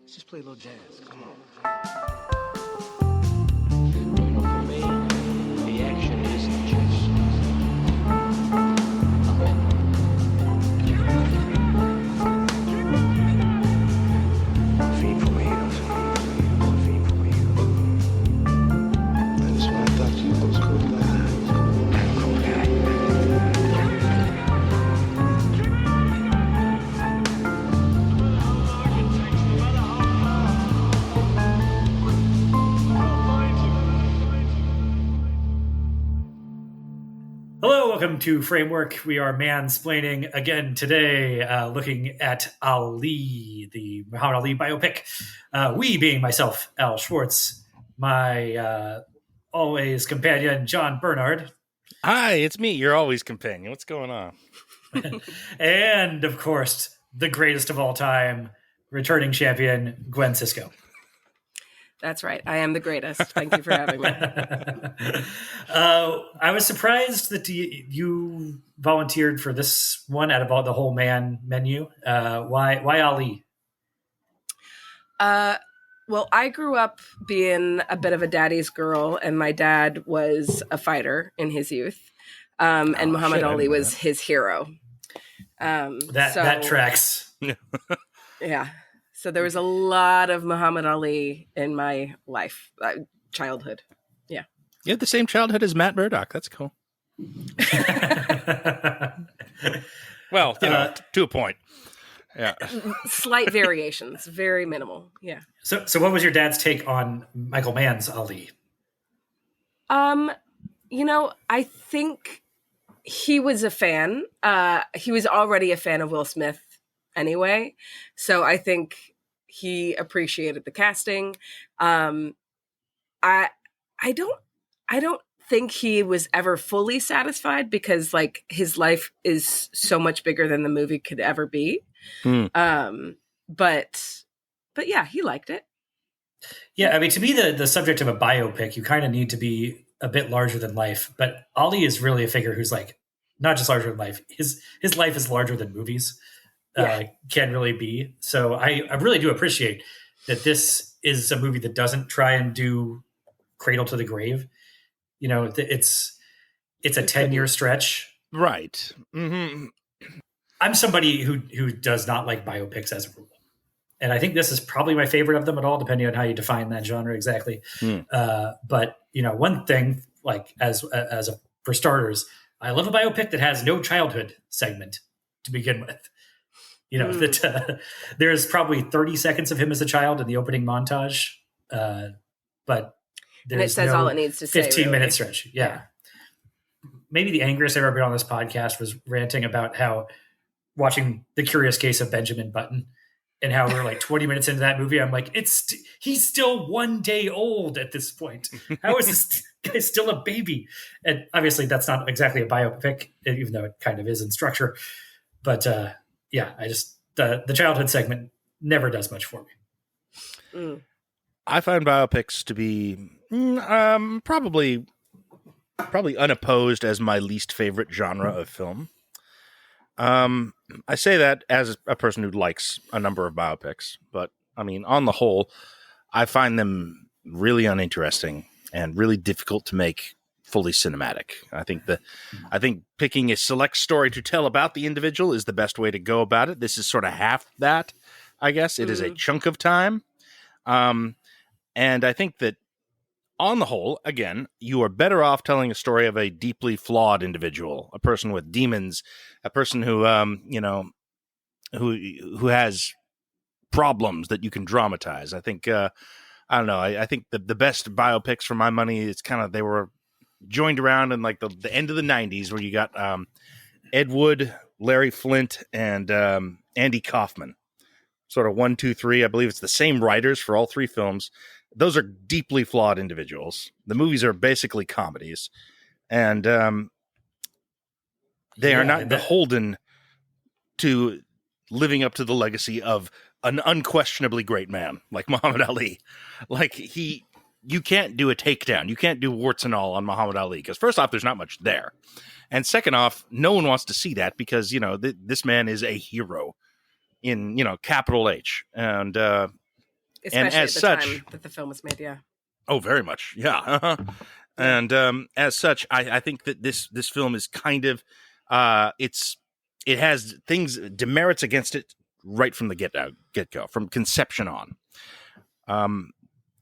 Let's just play a little jazz. Come on. For me, the action isn't just a minute. Fiend for heroes. Fiend for heroes. That's why I thought you was cool guy. Cool guy. Hello, welcome to Framework. We are Mann-Splaining again today, looking at Ali, the Muhammad Ali biopic. We being myself, Al Schwartz, my always companion, John Bernard. Hi, it's me, your always companion. What's going on? And, of course, the greatest of all time, returning champion, Gwen Sisco. That's right. I am the greatest. Thank you for having me. I was surprised that you volunteered for this one out of all the whole man menu. Why Ali? Well, I grew up being a bit of a daddy's girl, and my dad was a fighter in his youth. And Muhammad Ali was his hero. That tracks. Yeah. So there was a lot of Muhammad Ali in my life, childhood. Yeah. You had the same childhood as Matt Murdock. That's cool. Well, to a point. Yeah. Slight variations, very minimal. Yeah. So what was your dad's take on Michael Mann's Ali? I think he was a fan. He was already a fan of Will Smith anyway. So I think he appreciated the casting. I don't think he was ever fully satisfied because like his life is so much bigger than the movie could ever be. But yeah, he liked it. Yeah, I mean, to be the subject of a biopic, you kind of need to be a bit larger than life. But Ali is really a figure who's like not just larger than life. His life is larger than movies. Can really be. So I really do appreciate that this is a movie that doesn't try and do cradle to the grave. You know, it's a 10-year stretch. Right. Mm-hmm. I'm somebody who does not like biopics as a rule. And I think this is probably my favorite of them at all, depending on how you define that genre exactly. But, one thing, like for starters, I love a biopic that has no childhood segment to begin with. That there's probably 30 seconds of him as a child in the opening montage, but and it says all it needs to say. 15-minute stretch. Yeah. Maybe the angriest I've ever been on this podcast was ranting about how watching The Curious Case of Benjamin Button and how we're like 20 minutes into that movie. I'm like, he's still 1 day old at this point. How is this guy still a baby? And obviously that's not exactly a biopic, even though it kind of is in structure. But, yeah, I just the childhood segment never does much for me. I find biopics to be probably unopposed as my least favorite genre of film. I say that as a person who likes a number of biopics, but I mean, on the whole, I find them really uninteresting and really difficult to make fully cinematic. I think picking a select story to tell about the individual is the best way to go about it. This is sort of half that, I guess. It is a chunk of time. And I think that on the whole, again, you are better off telling a story of a deeply flawed individual, a person with demons, a person who, who has problems that you can dramatize. I think, I don't know. I think the best biopics for my money is they were joined around in like the end of the 90s where you got Ed Wood, Larry Flint, and Andy Kaufman. Sort of 1, 2, 3. I believe it's the same writers for all three films. Those are deeply flawed individuals. The movies are basically comedies. And they are not beholden to living up to the legacy of an unquestionably great man like Muhammad Ali. You can't do a takedown. You can't do warts and all on Muhammad Ali because first off, there's not much there. And second off, no one wants to see that because, this man is a hero in, capital H. And Especially as at the such, time that the film was made, yeah. oh, very much, yeah. And as such, I think that this film is kind of it has demerits against it right from the get go, from conception on.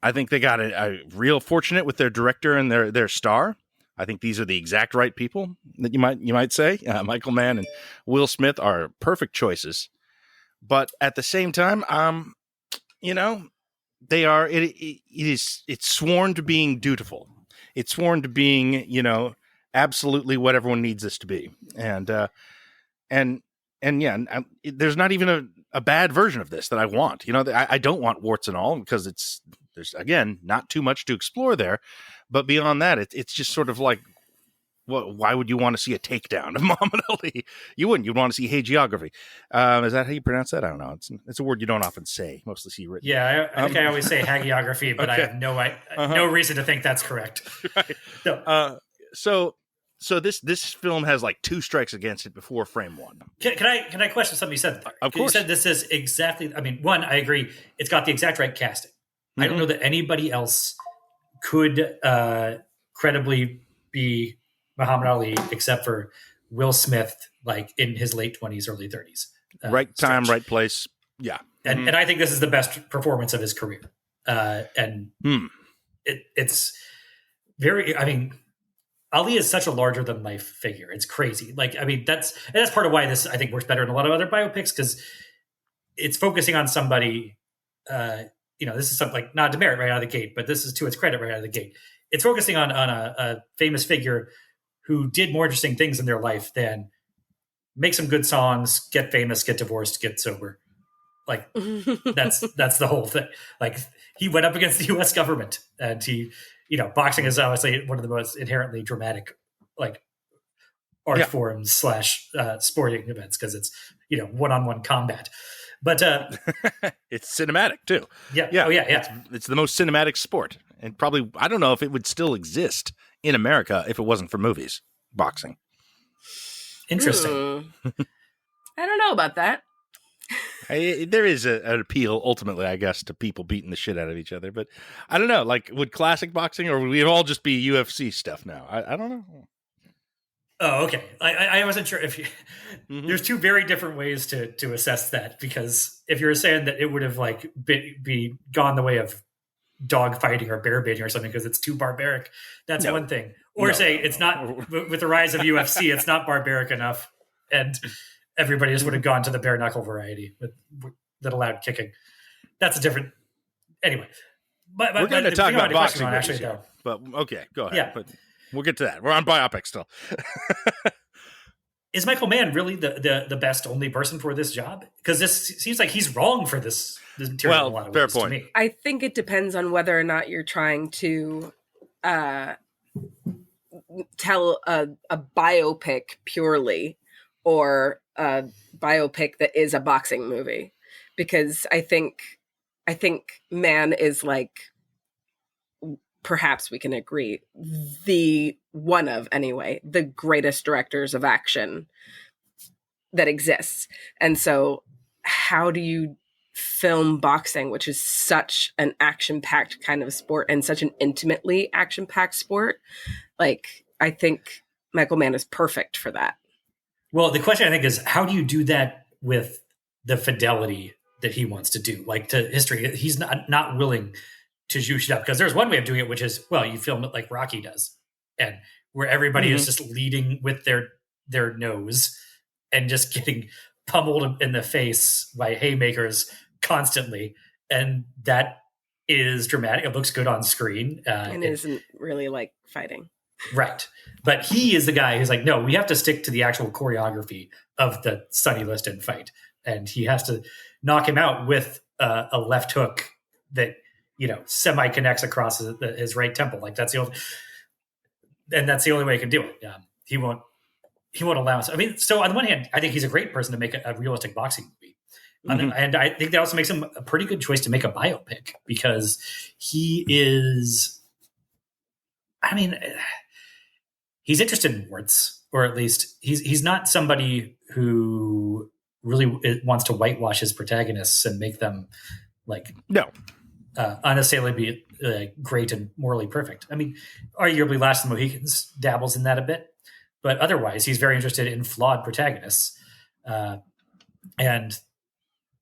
I think they got a real fortunate with their director and their star. I think these are the exact right people that you might say. Michael Mann and Will Smith are perfect choices, but at the same time, they are. It's sworn to being dutiful. It's sworn to being, absolutely what everyone needs this to be, and yeah, there's not even a bad version of this that I want. I don't want warts and all, because there's again not too much to explore there. But beyond that, it's just sort of like, why would you want to see a takedown of Muhammad Ali? You wouldn't. You'd want to see hagiography. Is that how you pronounce that? I don't know. It's a word you don't often say. Mostly see written. Yeah, I think I always say hagiography, but Okay. I have no reason to think that's correct. Right. No. So this film has like 2 strikes against it before frame 1. Can I question something you said there? Of course. You said this is exactly. I mean, one, I agree. It's got the exact right casting. Mm-hmm. I don't know that anybody else could credibly be Muhammad Ali except for Will Smith, like in his late 20s, early 30s. Right time, right place. Yeah. And I think this is the best performance of his career. It's very. I mean, Ali is such a larger than life figure. It's crazy. Like, I mean, that's part of why this, I think, works better than a lot of other biopics, because it's focusing on somebody. This is something like, not to merit right out of the gate, but this is to its credit right out of the gate. It's focusing on a famous figure who did more interesting things in their life than make some good songs, get famous, get divorced, get sober. Like, that's the whole thing. Like, he went up against the U.S. government, and boxing is obviously one of the most inherently dramatic, like, art forms / sporting events, because it's, one-on-one combat. But it's cinematic too. Yeah. Yeah. Oh, yeah. It's the most cinematic sport, and probably, I don't know if it would still exist in America if it wasn't for movies, boxing. Interesting. I don't know about that. There is an appeal, ultimately, I guess, to people beating the shit out of each other. But I don't know, like, would classic boxing, or would we all just be UFC stuff now? I don't know. Oh, okay. I wasn't sure if you. There's 2 very different ways to assess that, because if you're saying that it would have like be gone the way of dog fighting or bear baiting or something because it's too barbaric, that's one thing. Or it's not, with the rise of UFC, it's not barbaric enough, and everybody just would have gone to the bare knuckle variety that allowed kicking. That's a different. Anyway, but we're going to talk about boxing actually, though. But okay, go ahead. Yeah. But we'll get to that. We're on biopic still. Is Michael Mann really the best only person for this job? Because this seems like he's wrong for this material. Well, in a lot of fair ways, point. To me. I think it depends on whether or not you're trying to tell a biopic purely, or a biopic that is a boxing movie. Because I think Mann is, like, perhaps we can agree, the greatest directors of action that exists. And so how do you film boxing, which is such an action-packed kind of sport and such an intimately action-packed sport? Like, I think Michael Mann is perfect for that. Well, the question, I think, is how do you do that with the fidelity that he wants to do, like, to history? He's not willing to juice it up, because there's one way of doing it, which is, well, you film it like Rocky does, and where everybody is just leading with their nose and just getting pummeled in the face by haymakers constantly, and that is dramatic. It looks good on screen, And it isn't really like fighting. Right. But he is the guy who's like, no, we have to stick to the actual choreography of the Sonny Liston fight. And he has to knock him out with a left hook that, semi connects across his right temple. Like, that's the only way he can do it. He won't allow us. I mean, so on the one hand, I think he's a great person to make a realistic boxing movie. And I think that also makes him a pretty good choice to make a biopic, because he is, I mean, he's interested in warts, or at least he's not somebody who really wants to whitewash his protagonists and make them like, No. unassailably great and morally perfect. I mean, arguably Last of the Mohicans dabbles in that a bit, but otherwise he's very interested in flawed protagonists. And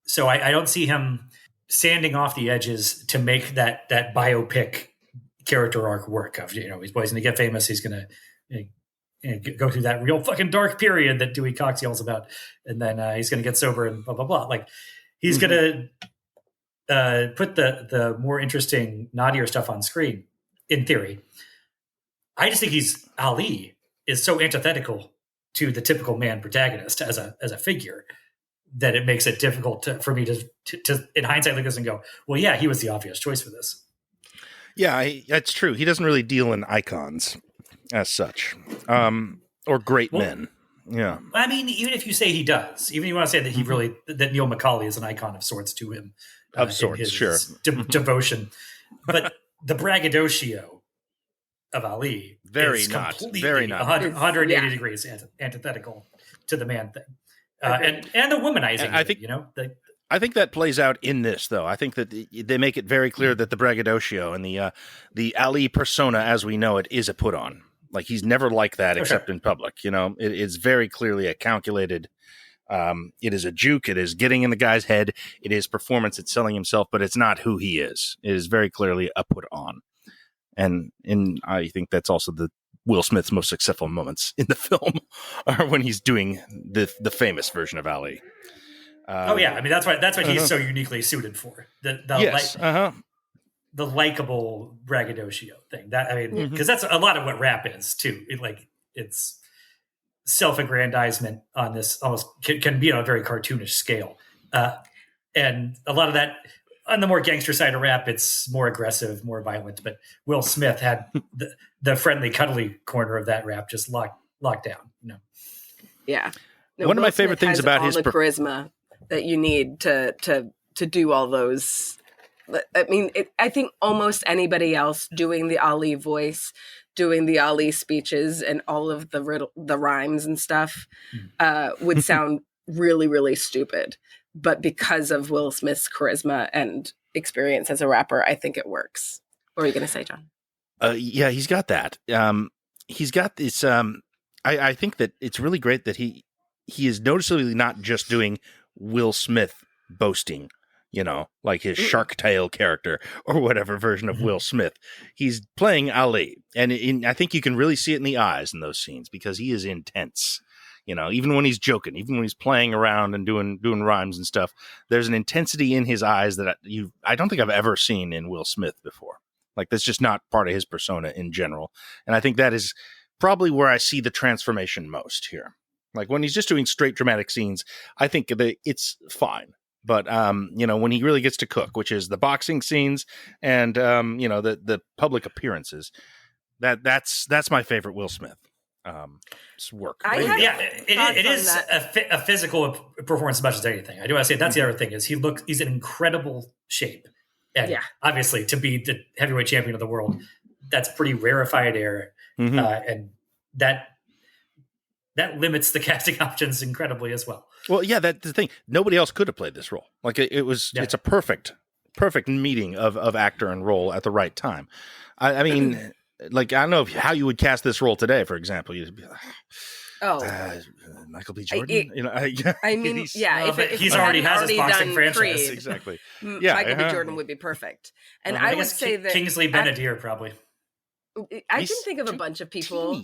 so I don't see him sanding off the edges to make that biopic character arc work of, he's always going to get famous. He's going to go through that real fucking dark period that Dewey Cox yells about. And then he's going to get sober and blah, blah, blah. Like he's going to put the more interesting, naughtier stuff on screen in theory. I just think Ali is so antithetical to the typical man protagonist as a figure that it makes it difficult for me to in hindsight look at this and go, well, yeah, he was the obvious choice for this. Yeah, that's true. He doesn't really deal in icons as such, or great men. Yeah. I mean, even if you say he does, even if you want to say that he really, that Neil McCauley is an icon of sorts to him. Of sorts, sure. Devotion. But the braggadocio of Ali is completely 180 degrees antithetical to the man thing. And the womanizing, I think, I think that plays out in this, though. I think that they make it very clear that the braggadocio and the Ali persona, as we know it, is a put on. Like he's never like that except in public. It is very clearly a calculated. It is a juke. It is getting in the guy's head. It is performance. It's selling himself, but it's not who he is. It is very clearly a put on, and I think that's also the Will Smith's most successful moments in the film are when he's doing the famous version of Ali. I mean that's what he's so uniquely suited for. The likable braggadocio thing. That I mean, because that's a lot of what rap is too. It's self-aggrandizement on this almost can be on a very cartoonish scale, and a lot of that on the more gangster side of rap, it's more aggressive, more violent. But Will Smith had the friendly, cuddly corner of that rap just locked down. Yeah. No, one of my favorite things about his charisma that you need to do all those. I mean, I think almost anybody else doing the Ali voice, doing the Ali speeches, and all of the rhymes and stuff would sound really, really stupid. But because of Will Smith's charisma and experience as a rapper, I think it works. What are you going to say, John? Yeah, he's got that. He's got this. I think that it's really great that he is noticeably not just doing Will Smith boasting, like his Shark Tale character or whatever version of Will Smith. He's playing Ali. And I think you can really see it in the eyes in those scenes because he is intense. Even when he's joking, even when he's playing around and doing rhymes and stuff, there's an intensity in his eyes that I don't think I've ever seen in Will Smith before. Like that's just not part of his persona in general. And I think that is probably where I see the transformation most here. Like when he's just doing straight dramatic scenes, I think that it's fine. But, when he really gets to cook, which is the boxing scenes and, the public appearances, that's my favorite Will Smith work. It is a physical performance as much as anything. I do want to say that's the other thing is he's in incredible shape. And obviously to be the heavyweight champion of the world, that's pretty rarefied air. And that limits the casting options incredibly as well. Well, yeah, that's the thing. Nobody else could have played this role. Like it's a perfect meeting of actor and role at the right time. I mean, like, I don't know how you would cast this role today, for example. You'd be like, Michael B. Jordan? He's already has his boxing franchise. Creed. Exactly. Michael B. Jordan would be perfect. And I would say that Kingsley Ben-Adir probably. I can think of a bunch of people.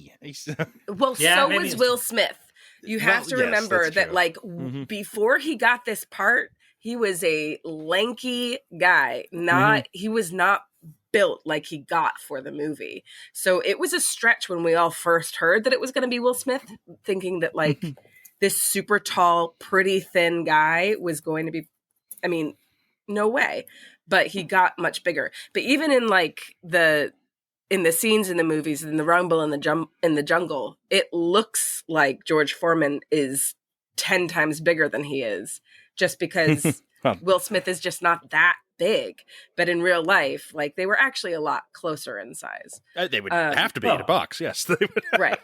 Well, was Will Smith. You have to remember that, before he got this part, he was a lanky guy. He was not built like he got for the movie. So it was a stretch when we all first heard that it was going to be Will Smith, thinking that this super tall, pretty thin guy was going to be. I mean, no way. But he got much bigger. But even in in the scenes in the movies, in the rumble in the jungle, it looks like George Foreman is 10 times bigger than he is, just because Will Smith is just not that big. But in real life, they were actually a lot closer in size. They would have to be in a box, yes. They would. Right.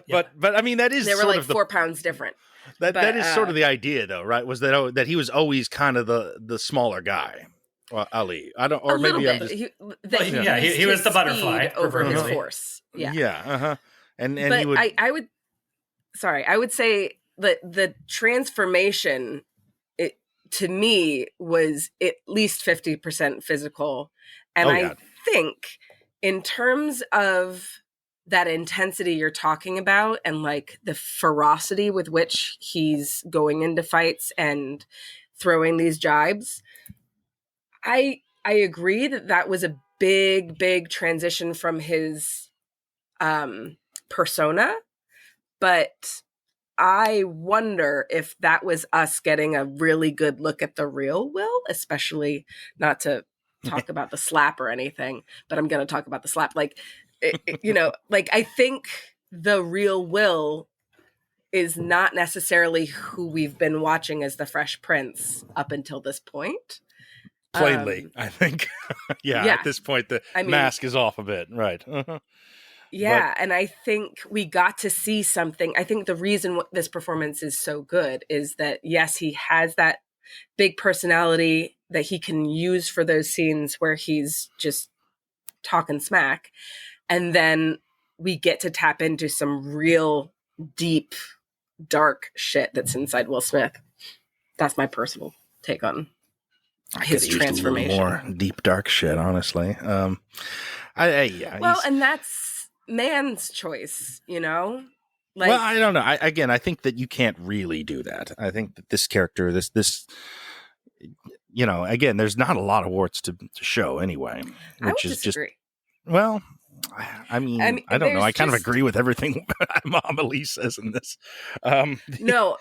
But I mean, that is they were 4 pounds different. That is sort of the idea, though, right? Was that he was always kind of the smaller guy. Well, Ali. I don't, A or little maybe I'm bit. just. He was the butterfly, over his proverbially. force. Yeah. Yeah. And But he would. I would say that the transformation, it to me was at least 50% physical, and I think in terms of that intensity you're talking about and like the ferocity with which he's going into fights and throwing these jibes, I agree that was a big transition from his persona, but I wonder if that was us getting a really good look at the real Will, especially not to talk about the slap or anything, but I'm going to talk about the slap. Like, like I think the real Will is not necessarily who we've been watching as the Fresh Prince up until this point. Plainly, I think. Yeah, at this point, the mask is off a bit. Right. Yeah, and I think we got to see something. I think the reason this performance is so good is that, yes, he has that big personality that he can use for those scenes where he's just talking smack. And then we get to tap into some real deep, dark shit that's inside Will Smith. That's my personal take on his transformation. A little more deep, dark shit, honestly. And that's Mann's choice, Like, well, I don't know. I think that you can't really do that. I think that this character, this, again, there's not a lot of warts to show anyway. Which is disagree. Just, well, I mean, I don't know. I kind of agree with everything Mom Elise says in this. No,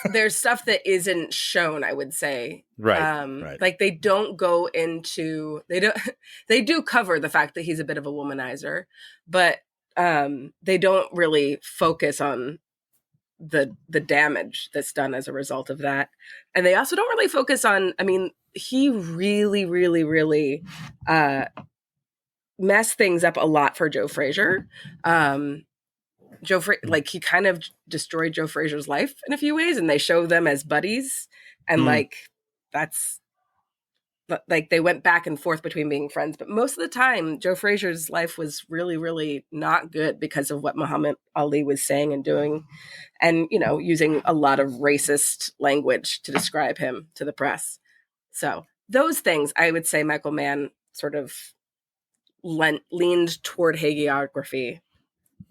there's stuff that isn't shown, I would say. Right. Like they don't go into, they do cover the fact that he's a bit of a womanizer, but they don't really focus on the damage that's done as a result of that. And they also don't really focus on, he really messed things up a lot for Joe Frazier. He kind of destroyed Joe Frazier's life in a few ways, and they show them as buddies, and that's like they went back and forth between being friends, but most of the time Joe Frazier's life was really not good because of what Muhammad Ali was saying and doing, and using a lot of racist language to describe him to the press. So those things, I would say Michael Mann sort of leaned toward hagiography.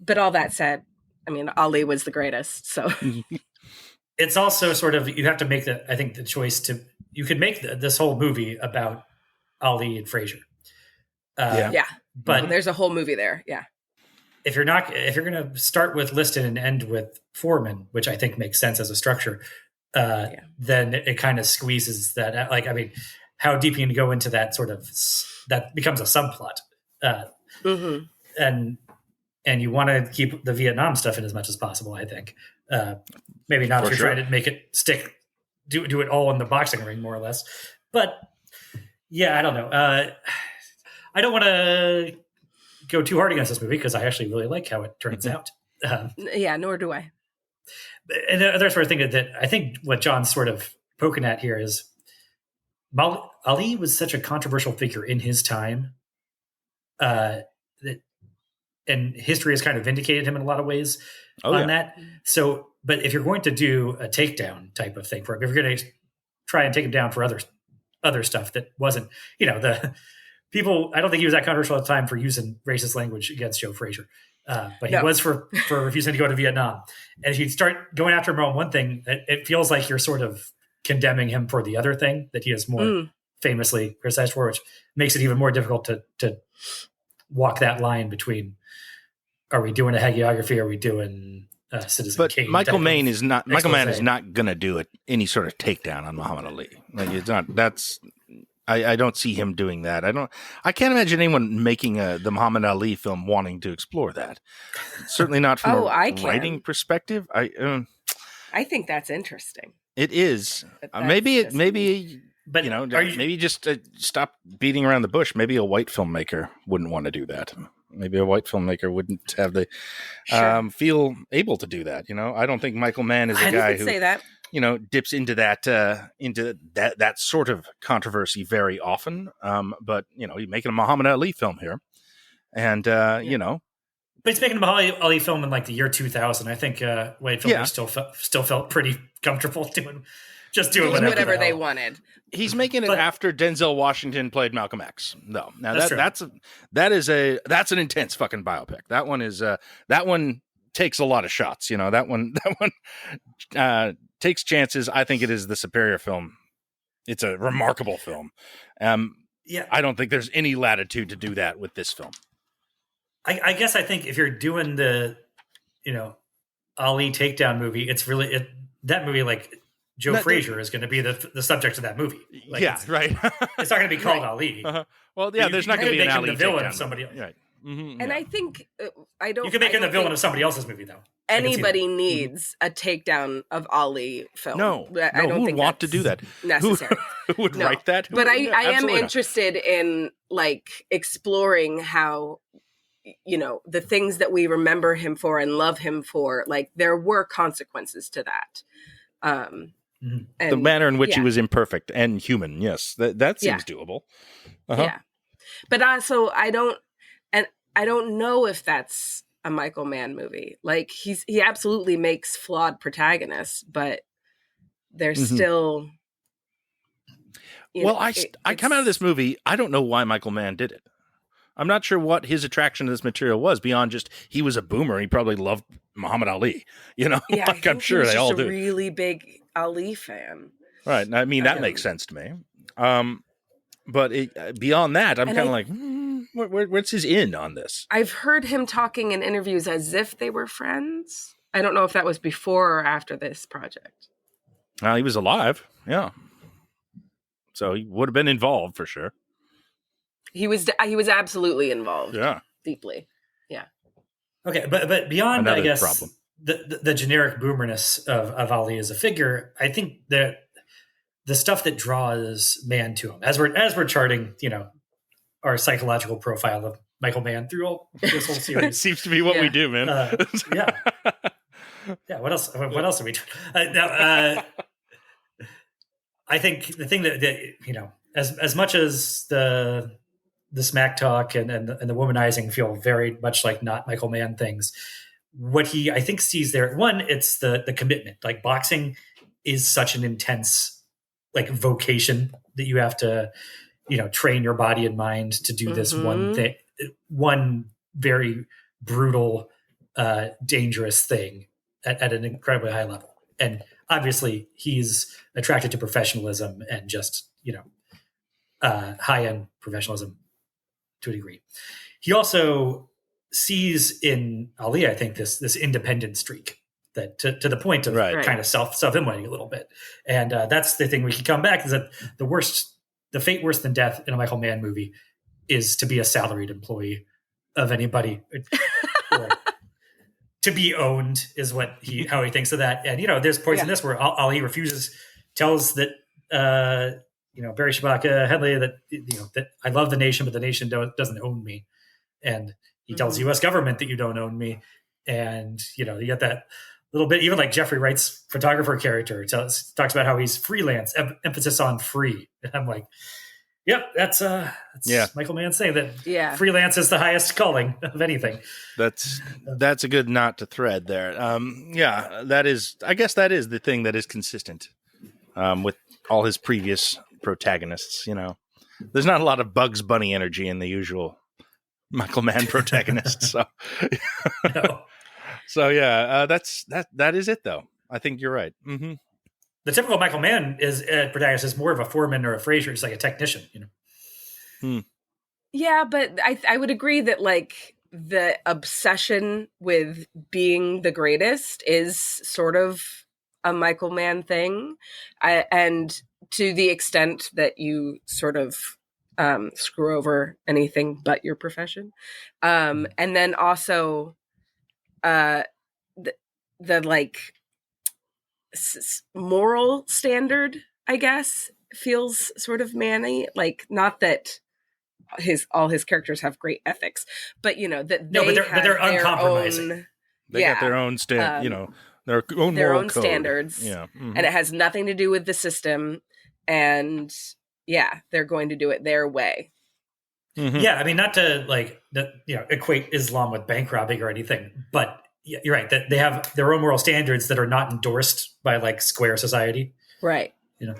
But all that said, Ali was the greatest. So it's also sort of, you have to make the choice you could make this whole movie about Ali and Frazier. But there's a whole movie there. Yeah. If you're going to start with Liston and end with Foreman, which I think makes sense as a structure, then it kind of squeezes that. How deep you can go into that that becomes a subplot. And you want to keep the Vietnam stuff in as much as possible, I think. Maybe not if you're trying to make it stick, do it all in the boxing ring, more or less. But yeah, I don't know. I don't want to go too hard against this movie because I actually really like how it turns out. Nor do I. And the other sort of thing that I think what John's sort of poking at here is Ali was such a controversial figure in his time that and history has kind of vindicated him in a lot of ways that. So, but if you're going to do a takedown type of thing for him, if you're going to try and take him down for other stuff that wasn't, the people, I don't think he was that controversial at the time for using racist language against Joe Frazier. But he was for refusing to go to Vietnam. And if you start going after him on one thing, it feels like you're sort of condemning him for the other thing that he is more famously criticized for, which makes it even more difficult to walk that line between, are we doing a hagiography? Are we doing Citizen But Kane? Michael Mann is not going to do any sort of takedown on Muhammad Ali. Like it's not. I don't see him doing that. I can't imagine anyone making the Muhammad Ali film wanting to explore that. Certainly not from a writing perspective. I think that's interesting. It is. Maybe just stop beating around the bush. Maybe a white filmmaker wouldn't want to do that. Maybe a white filmmaker wouldn't have the feel able to do that. I don't think Michael Mann is a guy who say that. dips into that sort of controversy very often. But he's making a Muhammad Ali film here, and But he's making a Muhammad Ali film in like the year 2000. I think Wade Phillips still felt pretty comfortable doing whatever they wanted. He's making it after Denzel Washington played Malcolm X. No, now that's an intense fucking biopic. That one takes a lot of shots. That one takes chances. I think it is the superior film. It's a remarkable film. I don't think there's any latitude to do that with this film. I guess I think if you're doing the, Ali takedown movie, it's really that movie like Joe Frazier is going to be the subject of that movie. Like, right. It's not going to be called Ali. Uh-huh. Well, yeah, there's not going to be an Ali the villain takedown of somebody else. Right. Mm-hmm, and I think I don't. You can make him the villain of somebody else's movie, though. Anybody needs a takedown of Ali film. No, I don't who think would want to do that? Necessary. Who would write that? But I am interested in like exploring how, the things that we remember him for and love him for, like there were consequences to that. And, the manner in which he was imperfect and human. Yes, that seems doable. Uh-huh. Yeah, but also I don't know if that's a Michael Mann movie. Like he absolutely makes flawed protagonists, but they're still. I come out of this movie. I don't know why Michael Mann did it. I'm not sure what his attraction to this material was beyond just he was a boomer. He probably loved Muhammad Ali. Like I'm sure they all do. Really big Ali fan. Right. I mean, that makes sense to me. But beyond that, I'm kind of like, what's his in on this? I've heard him talking in interviews as if they were friends. I don't know if that was before or after this project. Well, he was alive. Yeah. So he would have been involved for sure. He was absolutely involved. Yeah. Deeply. Yeah. Okay, but beyond, another I guess, problem. The generic boomerness of Ali as a figure, I think that the stuff that draws Mann to him, as we're charting, our psychological profile of Michael Mann through all this whole series. It seems to be what we do, man. Yeah. What else? What else are we? Now, I think the thing that as much as the smack talk and the womanizing feel very much like not Michael Mann things, what he I think sees there, one, it's the commitment. Like boxing is such an intense like vocation that you have to train your body and mind to do this one thing, one very brutal, dangerous thing at an incredibly high level. And obviously he's attracted to professionalism and just, high-end professionalism to a degree. He also sees in Ali, I think, this independent streak that to the point of kind of self-immolating a little bit. And that's the thing we can come back is that the fate worse than death in a Michael Mann movie is to be a salaried employee of anybody. Or to be owned is how he thinks of that. And, there's points in this where Ali tells that, Barry Shabaka Headley that, that I love the nation, but the nation doesn't own me. And he tells the U.S. government that you don't own me. And, you get that little bit, even like Jeffrey Wright's photographer character talks about how he's freelance, emphasis on free. And I'm like, yep, that's Michael Mann saying that freelance is the highest calling of anything. That's a good knot to thread there. That is the thing that is consistent with all his previous protagonists. There's not a lot of Bugs Bunny energy in the usual Michael Mann protagonists. So, No. So that is it though. I think you're right. Mm-hmm. The typical Michael Mann protagonist is more of a foreman or a Frazier. It's like a technician, Yeah, but I would agree that like the obsession with being the greatest is sort of a Michael Mann thing, and to the extent that you sort of screw over anything but your profession, and then also the like moral standard, I guess, feels sort of Manny. Like, not that all his characters have great ethics, but that they're uncompromising. Own, they got their own their own their moral own code. standards. Yeah. Mhm. And it has nothing to do with the system. And yeah, they're going to do it their way. Mhm. Yeah, I mean, not to equate Islam with bank robbing or anything, but yeah, you're right that they have their own moral standards that are not endorsed by like square society. Right. You know,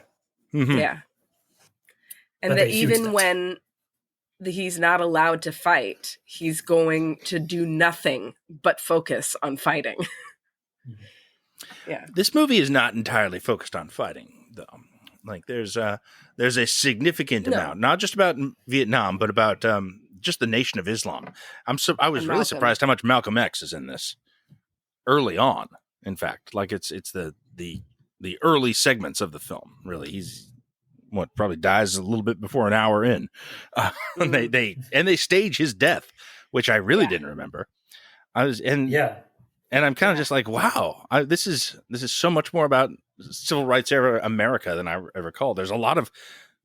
Mhm. Yeah. And But that they huge even that. when he's not allowed to fight, he's going to do nothing but focus on fighting. Yeah. This movie is not entirely focused on fighting, though. Like there's a significant No. amount, not just about Vietnam, but about just the Nation of Islam. I was And really Malcolm. surprised how much Malcolm X is in this early on. In fact, like it's the early segments of the film. Really, he's probably dies a little bit before an hour in. They stage his death, which I really didn't remember. And I'm kind of just like, wow, this is so much more about civil rights era America than I recall. There's a lot of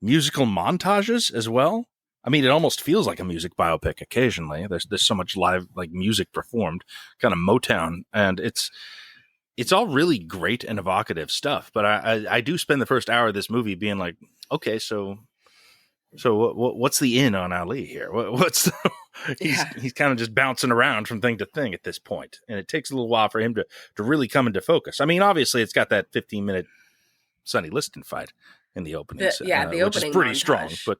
musical montages as well. I mean, it almost feels like a music biopic occasionally. There's so much live like music performed, kind of Motown, and it's all really great and evocative stuff. But I do spend the first hour of this movie being like, okay, so what's the in on Ali here? He's kind of just bouncing around from thing to thing at this point, and it takes a little while for him to really come into focus. I mean, obviously, it's got that 15-minute Sonny Liston fight in the opening, The which opening is pretty montage. strong.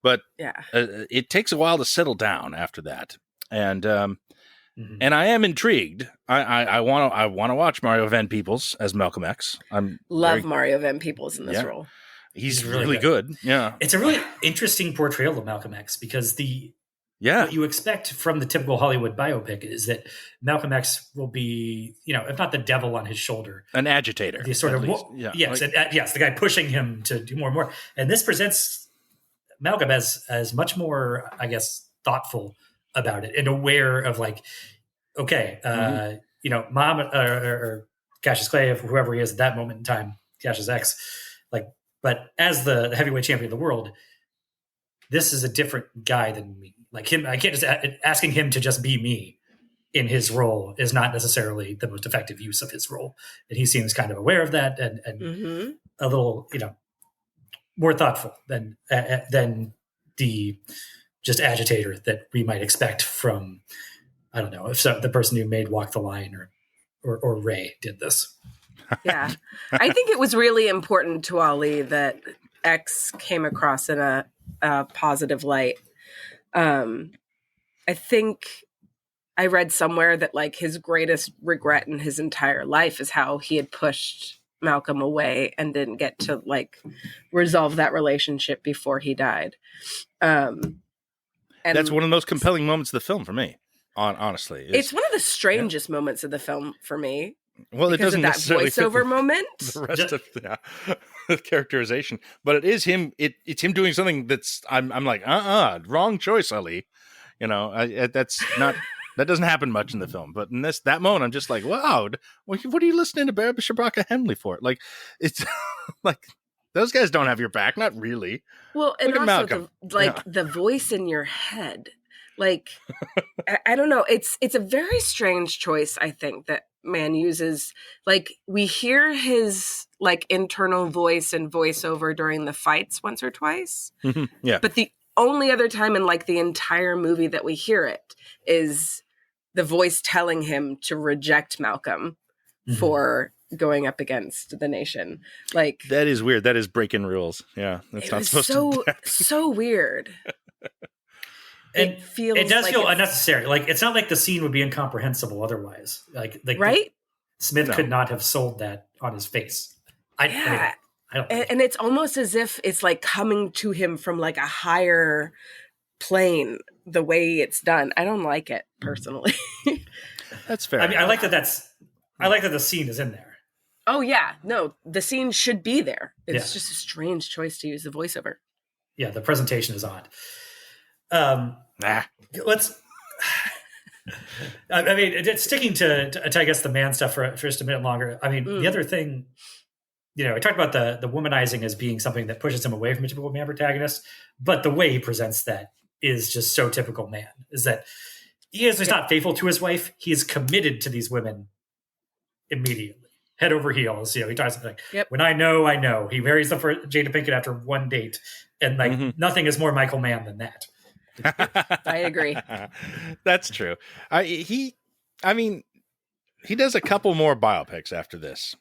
But Yeah. it takes a while to settle down after that, and Mhm. and I am intrigued. I want to watch Mario Van Peebles as Malcolm X. Love Mario Van Peebles in this role. He's really good. Yeah, It's a really interesting portrayal of Malcolm X because what you expect from the typical Hollywood biopic is that Malcolm X will be, if not the devil on his shoulder, an agitator. the sort of the guy pushing him to do more and more. And this presents Malcolm as much more, I guess, thoughtful about it and aware of like, okay, Mom or Cassius Clay, whoever he is at that moment in time, Cassius X, like. But as the heavyweight champion of the world, this is a different guy than me. Like him, I can't just asking him to just be me in his role is not necessarily the most effective use of his role. And he seems kind of aware of that and a little, more thoughtful than the just agitator that we might expect from, I don't know, if the person who made Walk the Line or Ray did this. Yeah. I think it was really important to Ali that X came across in a positive light. I think I read somewhere that like his greatest regret in his entire life is how he had pushed Malcolm away and didn't get to like resolve that relationship before he died. And that's one of the most compelling moments of the film for me. Honestly, it's one of the strangest moments of the film for me. Well, it doesn't that necessarily voiceover moment. The rest of the characterization, but it is him. It's him doing something that's I'm like wrong choice, Ali. That's not that doesn't happen much in the film, but in that moment, I'm just like, wow, what are you listening to Barry Shabaka Henley for? Like, it's like those guys don't have your back, not really. Well, and Look at also Malcolm. the voice in your head, like I don't know, it's a very strange choice. I think that Mann uses, like we hear his like internal voice and voiceover during the fights once or twice. Yeah. But the only other time in like the entire movie that we hear it is the voice telling him to reject Malcolm for going up against the Nation. Like that is weird. That is breaking rules. Yeah. That's not supposed to happen. So weird. It does feel unnecessary. Like it's not like the scene would be incomprehensible otherwise. Like right? Smith could not have sold that on his face. I don't and it's almost as if it's like coming to him from like a higher plane the way it's done. I don't like it personally. That's fair. I mean, I like that the scene is in there. Oh yeah. No, the scene should be there. It's just a strange choice to use the voiceover. Yeah, the presentation is odd. Let's. I mean, it's sticking to I guess the Mann stuff for just a minute longer. I mean, the other thing, I talked about the womanizing as being something that pushes him away from a typical Mann protagonist, but the way he presents that is just so typical Mann. Is that he's not faithful to his wife; he is committed to these women immediately, head over heels. He talks like, Yep. when I know. He marries the first Jada Pinkett after one date, and like nothing is more Michael Mann than that. I agree. That's true. He does a couple more biopics after this.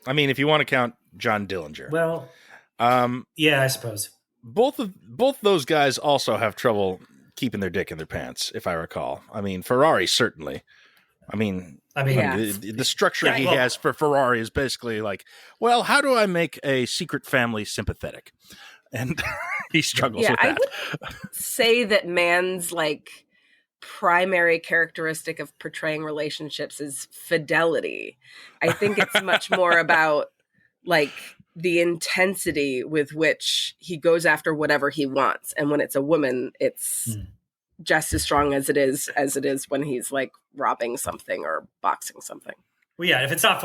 I mean, if you want to count John Dillinger. Well, yeah, I suppose. Both those guys also have trouble keeping their dick in their pants, if I recall. I mean, Ferrari certainly. Yeah. The structure he has for Ferrari is basically like, well, how do I make a secret family sympathetic? And he struggles with that. I would say that Mann's like primary characteristic of portraying relationships is fidelity. I think it's much more about like the intensity with which he goes after whatever he wants. And when it's a woman, it's just as strong as it is when he's like robbing something or boxing something. Well, yeah, if it's not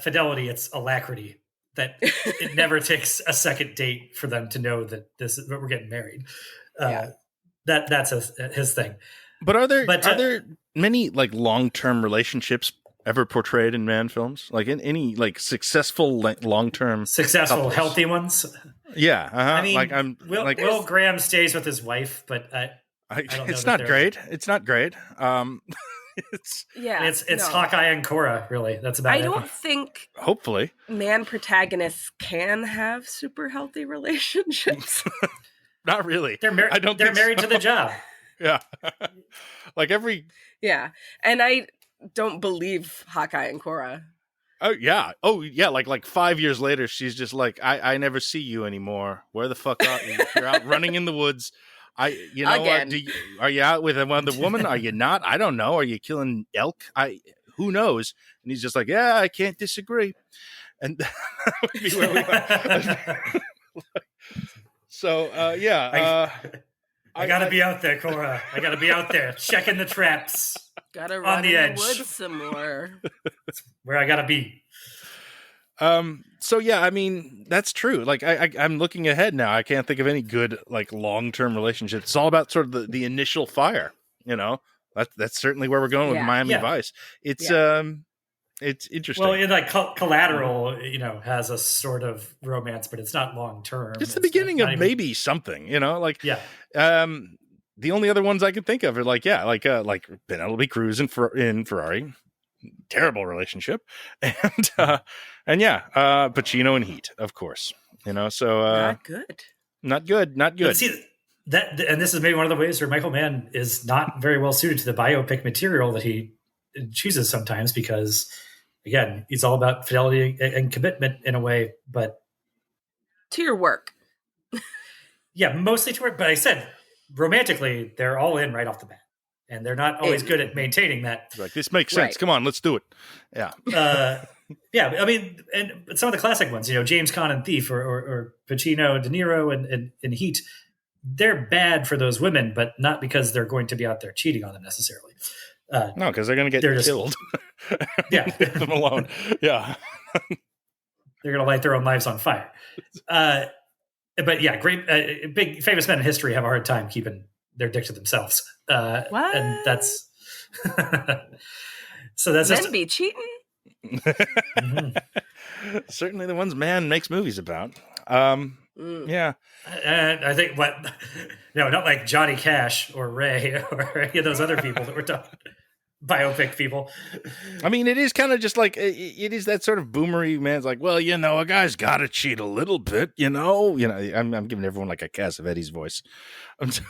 fidelity, it's alacrity. That it never takes a second date for them to know that we're getting married. That's his thing. But are there many like long-term relationships ever portrayed in Mann films? Like in any like successful long-term couples? Healthy ones? Yeah. I mean, like I'm like Will Graham stays with his wife, but I don't know it's not great. It's not great. It's Hawkeye and Cora, really. That's about it. I don't think hopefully man protagonists can have super healthy relationships. Not really. They're married to the job. Yeah. Like every Yeah. And I don't believe Hawkeye and Cora. Oh yeah. Like 5 years later, she's just like, I never see you anymore. Where the fuck are you? You're out running in the woods. You know Again. what? Are you out with another woman? Are you not? I don't know. Are you killing elk? Who knows? And he's just like, yeah, I can't disagree. And that would be where we are. So yeah. I gotta be out there, Cora. I gotta be out there checking the traps. Gotta run the in edge. the woods some more. Where I gotta be. So yeah, I mean, that's true. Like I'm looking ahead now. I can't think of any good like long-term relationships. It's all about sort of the initial fire, you know. That's certainly where we're going with Miami Vice. It's interesting. Well, like Collateral, has a sort of romance, but it's not long term. It's the beginning of maybe something, like the only other ones I can think of are like Penelope Cruz in Ferrari. Terrible relationship, and Pacino and Heat, of course. So not good. But see that, and this is maybe one of the ways where Michael Mann is not very well suited to the biopic material that he chooses sometimes, because again, he's all about fidelity and commitment in a way, but to your work. Yeah, mostly to work. But I said romantically, they're all in right off the bat. And they're not always good at maintaining that. Like, this makes sense. Right. Come on, let's do it. Yeah. I mean, and some of the classic ones, James Caan and Thief, or Pacino, De Niro, and Heat, they're bad for those women, but not because they're going to be out there cheating on them necessarily. No, because they're going to get killed. Yeah. Leave them alone. Yeah. They're going to light their own lives on fire. But yeah, great, big famous men in history have a hard time keeping their dick to themselves. What? And that's so that's men just be cheating. Certainly the ones Mann makes movies about. Yeah, and I think not like Johnny Cash or Ray or any of those other people that we're talking biopic people. I mean, it is kind of just like it is that sort of boomery man's like, well, a guy's got to cheat a little bit, I'm giving everyone like a Cassavetes voice. But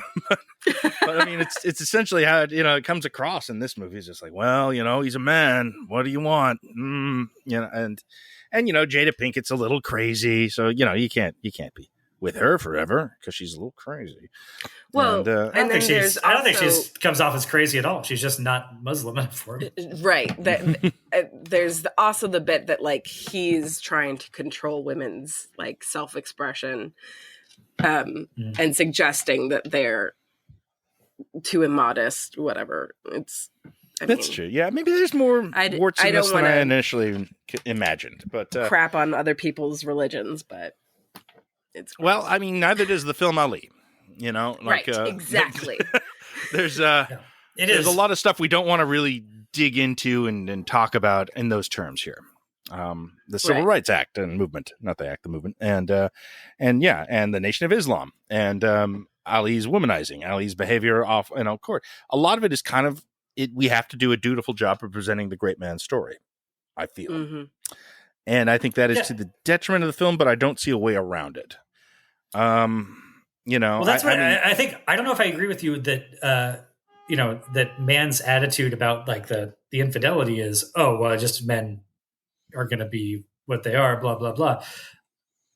I mean, it's essentially how it comes across in this movie. It's just like, well, he's a man. What do you want? And Jada Pinkett's a little crazy, so you can't be with her forever because she's a little crazy. Well, I don't think she comes off as crazy at all. She's just not Muslim enough for it. Right. There's also the bit that like he's trying to control women's like self-expression, and suggesting that they're too immodest, whatever. That's true. Yeah, maybe there's more warts in this than I initially imagined. But crap on other people's religions, but it's gross. Well, I mean, neither does the film Ali. Right? Exactly. There's a lot of stuff we don't want to really dig into and talk about in those terms here. The Civil Right. Rights Act and movement, not the act, the movement, and the Nation of Islam, and Ali's womanizing, Ali's behavior off and on court. A lot of it is kind of it. We have to do a dutiful job of presenting the great man's story, I feel, Mm-hmm. and I think that is Yeah. to the detriment of the film, but I don't see a way around it. Well, that's right. I think I don't know if I agree with you that that Mann's attitude about like the infidelity is, oh well, just men are going to be what they are, blah blah blah.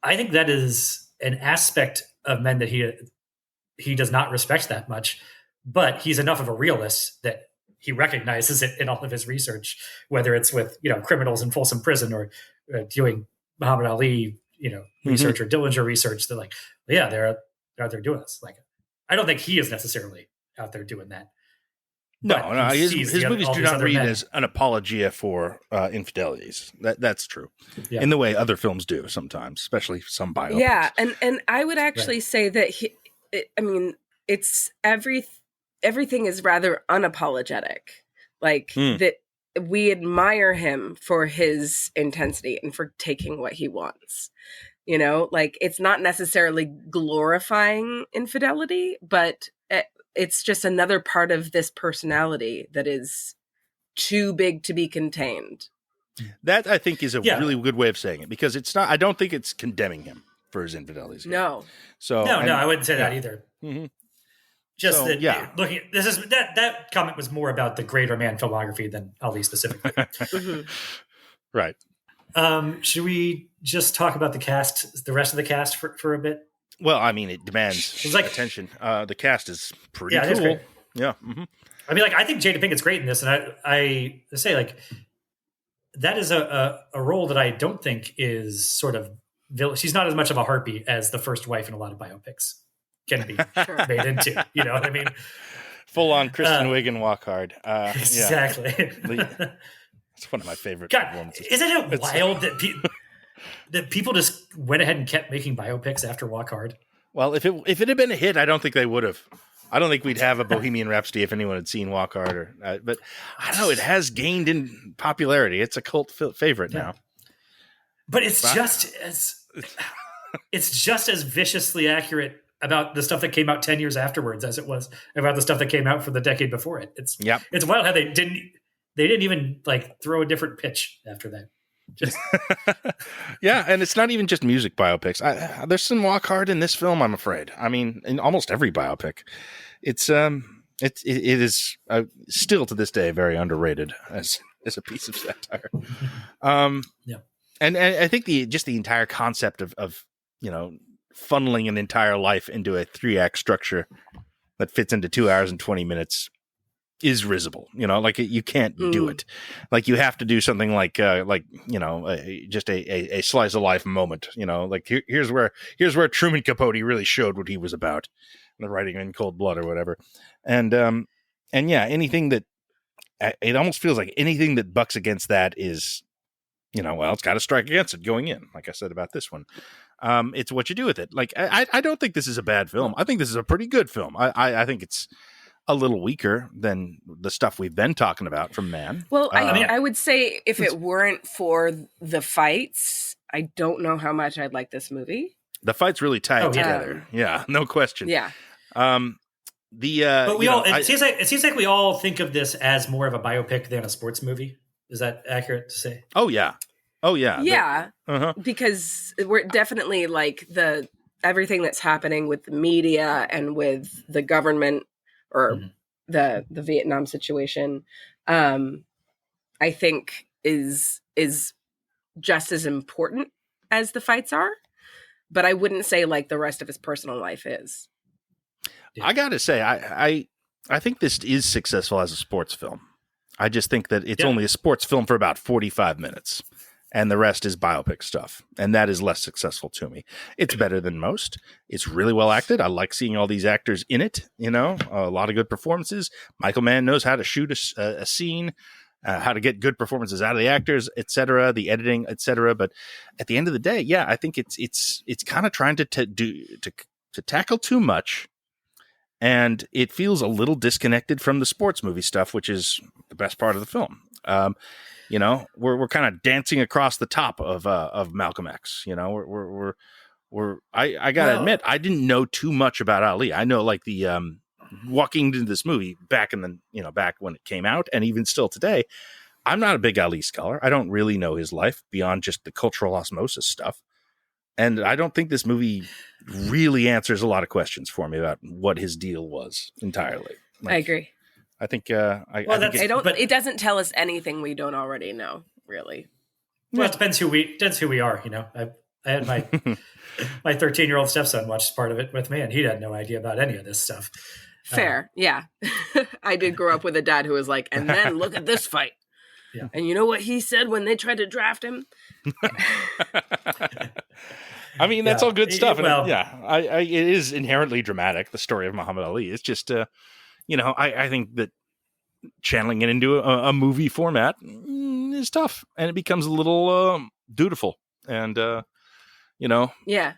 I think that is an aspect of men that he does not respect that much, but he's enough of a realist that he recognizes it in all of his research, whether it's with criminals in Folsom Prison or doing Muhammad Ali research or Dillinger research. They're like, yeah, they're out there doing this. Like, I don't think he is necessarily out there doing that. No, But he his sees movies all do these not other read men. as an apologia for infidelities. That's true. Yeah. In the way other films do sometimes, especially some biopics. Yeah, and I would actually say that it's everything is rather unapologetic. Like that we admire him for his intensity and for taking what he wants. Like it's not necessarily glorifying infidelity, but it's just another part of this personality that is too big to be contained. That I think is a Yeah. really good way of saying it, because it's not. I don't think it's condemning him for his infidelities. No. So No, I wouldn't say that either. Mhm. Just So, that, yeah. looking, this is that comment was more about the greater man filmography than Ali specifically. Mhm. Right. Should we just talk about the rest of the cast for a bit? Well, I mean, it demands It's like- attention. The cast is pretty Yeah, it cool. is great. Yeah. Mm-hmm. I mean, like, I think Jada Pinkett's great in this, and I say, like, that is a role that I don't think is sort of she's not as much of a harpy as the first wife in a lot of biopics can be Sure. made into. You know what I mean? Full on Kristen Wiig and Walk Hard. Yeah. Exactly. It's one of my favorite God, performances. isn't it It's- wild that people just went ahead and kept making biopics after Walk Hard? Well, if it had been a hit, I don't think they would have. I don't think we'd have a Bohemian Rhapsody if anyone had seen Walk Hard. But I don't know, it has gained in popularity. It's a cult favorite now. But it's Wow. just as viciously accurate about the stuff that came out 10 years afterwards as it was about the stuff that came out for the decade before it. It's wild how they didn't even like throw a different pitch after that. Just Yeah, and it's not even just music biopics. There's some Walk Hard in this film, I'm afraid. I mean, in almost every biopic. It is still to this day very underrated as a piece of satire. Yeah. And I think the entire concept of funneling an entire life into a 3-act structure that fits into 2 hours and 20 minutes is risible. Like you can't do it. Like you have to do something like just a slice of life moment. Like here's where Truman Capote really showed what he was about, the writing in Cold Blood or whatever. And yeah, anything that it almost feels like anything that bucks against that is, well, it's got to strike against it going in. Like I said about this one, it's what you do with it. Like I don't think this is a bad film. I think this is a pretty good film. I think it's a little weaker than the stuff we've been talking about from Mann. Well, I would say if it weren't for the fights, I don't know how much I'd like this movie. The fights really tie it Oh, yeah. together. Yeah, no question. Yeah. but it seems like we all think of this as more of a biopic than a sports movie. Is that accurate to say? Oh yeah. Yeah. Uh-huh. Because we're definitely like everything that's happening with the media and with the government or the Vietnam situation, I think is just as important as the fights are. But I wouldn't say like the rest of his personal life is. I gotta say, I think this is successful as a sports film. I just think that it's only a sports film for about 45 minutes. And the rest is biopic stuff. And that is less successful to me. It's better than most. It's really well acted. I like seeing all these actors in it, a lot of good performances. Michael Mann knows how to shoot a scene, how to get good performances out of the actors, etc., the editing, etc. But at the end of the day, I think it's kind of trying to tackle too much and it feels a little disconnected from the sports movie stuff, which is the best part of the film. We're kind of dancing across the top of Malcolm X. I gotta admit, I didn't know too much about Ali. I know like the walking into this movie back back when it came out, and even still today, I'm not a big Ali scholar. I don't really know his life beyond just the cultural osmosis stuff. And I don't think this movie really answers a lot of questions for me about what his deal was entirely. I agree. I think it doesn't tell us anything we don't already know, really. Well, it depends who we are. I had my 13-year-old stepson watch part of it with me, and he had no idea about any of this stuff. Fair, yeah. I did grow up with a dad who was like, and then look at this fight. Yeah. And you know what he said when they tried to draft him? I mean, that's all good stuff. Well, it is inherently dramatic, the story of Muhammad Ali. It's just, I think that channeling it into a movie format is tough, and it becomes a little dutiful. And, yeah.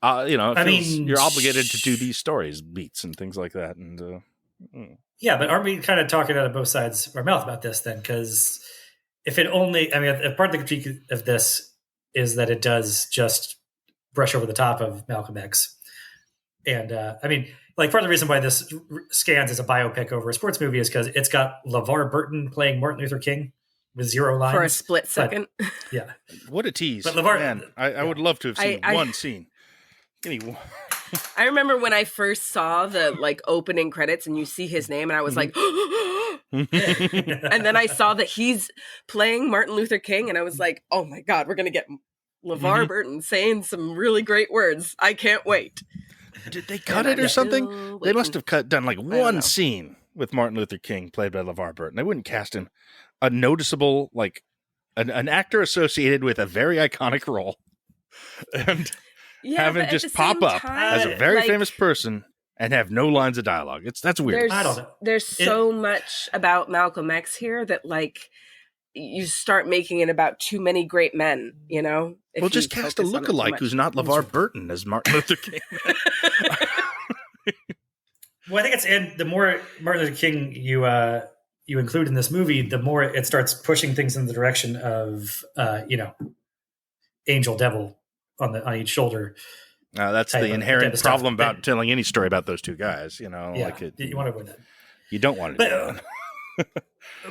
You're obligated to do these stories, beats, and things like that. And yeah, but aren't we kind of talking out of both sides of our mouth about this then? Because if it only, part of the critique of this is that it does just brush over the top of Malcolm X. And part of the reason why this scans as a biopic over a sports movie is because it's got LeVar Burton playing Martin Luther King with 0 lines. For a split second. Yeah. What a tease. But LeVar, man, I would love to have seen one scene. Give me one. I remember when I first saw the opening credits and you see his name and I was like, and then I saw that he's playing Martin Luther King and I was like, oh my God, we're going to get LeVar Burton saying some really great words. I can't wait. Did they cut it or something? They must have done one scene with Martin Luther King played by LeVar Burton. They wouldn't cast him a noticeable, an actor associated with a very iconic role. And have him just pop up as a very famous person and have no lines of dialogue. That's weird. I don't know. There's so much about Malcolm X here that you start making it about too many great men, Well, just cast a lookalike who's not LeVar Burton as Martin Luther King. Well, I think the more Martin Luther King you include in this movie, the more it starts pushing things in the direction of angel devil on each shoulder. That's the inherent problem about telling any story about those two guys. You want to avoid that. You don't want to do that.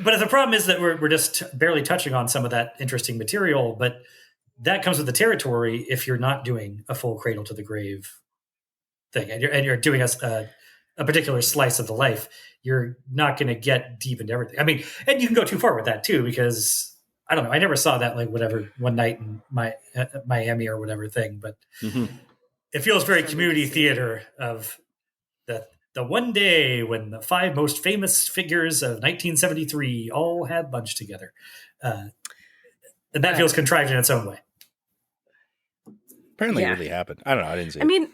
But the problem is that we're just barely touching on some of that interesting material. But that comes with the territory if you're not doing a full cradle to the grave thing, and you're doing a particular slice of the life. You're not going to get deep into everything. And you can go too far with that too, because I don't know. I never saw that one night in Miami or whatever thing, but it feels very community theater of the one day when the 5 most famous figures of 1973 all had lunch together. And that feels contrived in its own way. Apparently it really happened. I don't know. I didn't see it.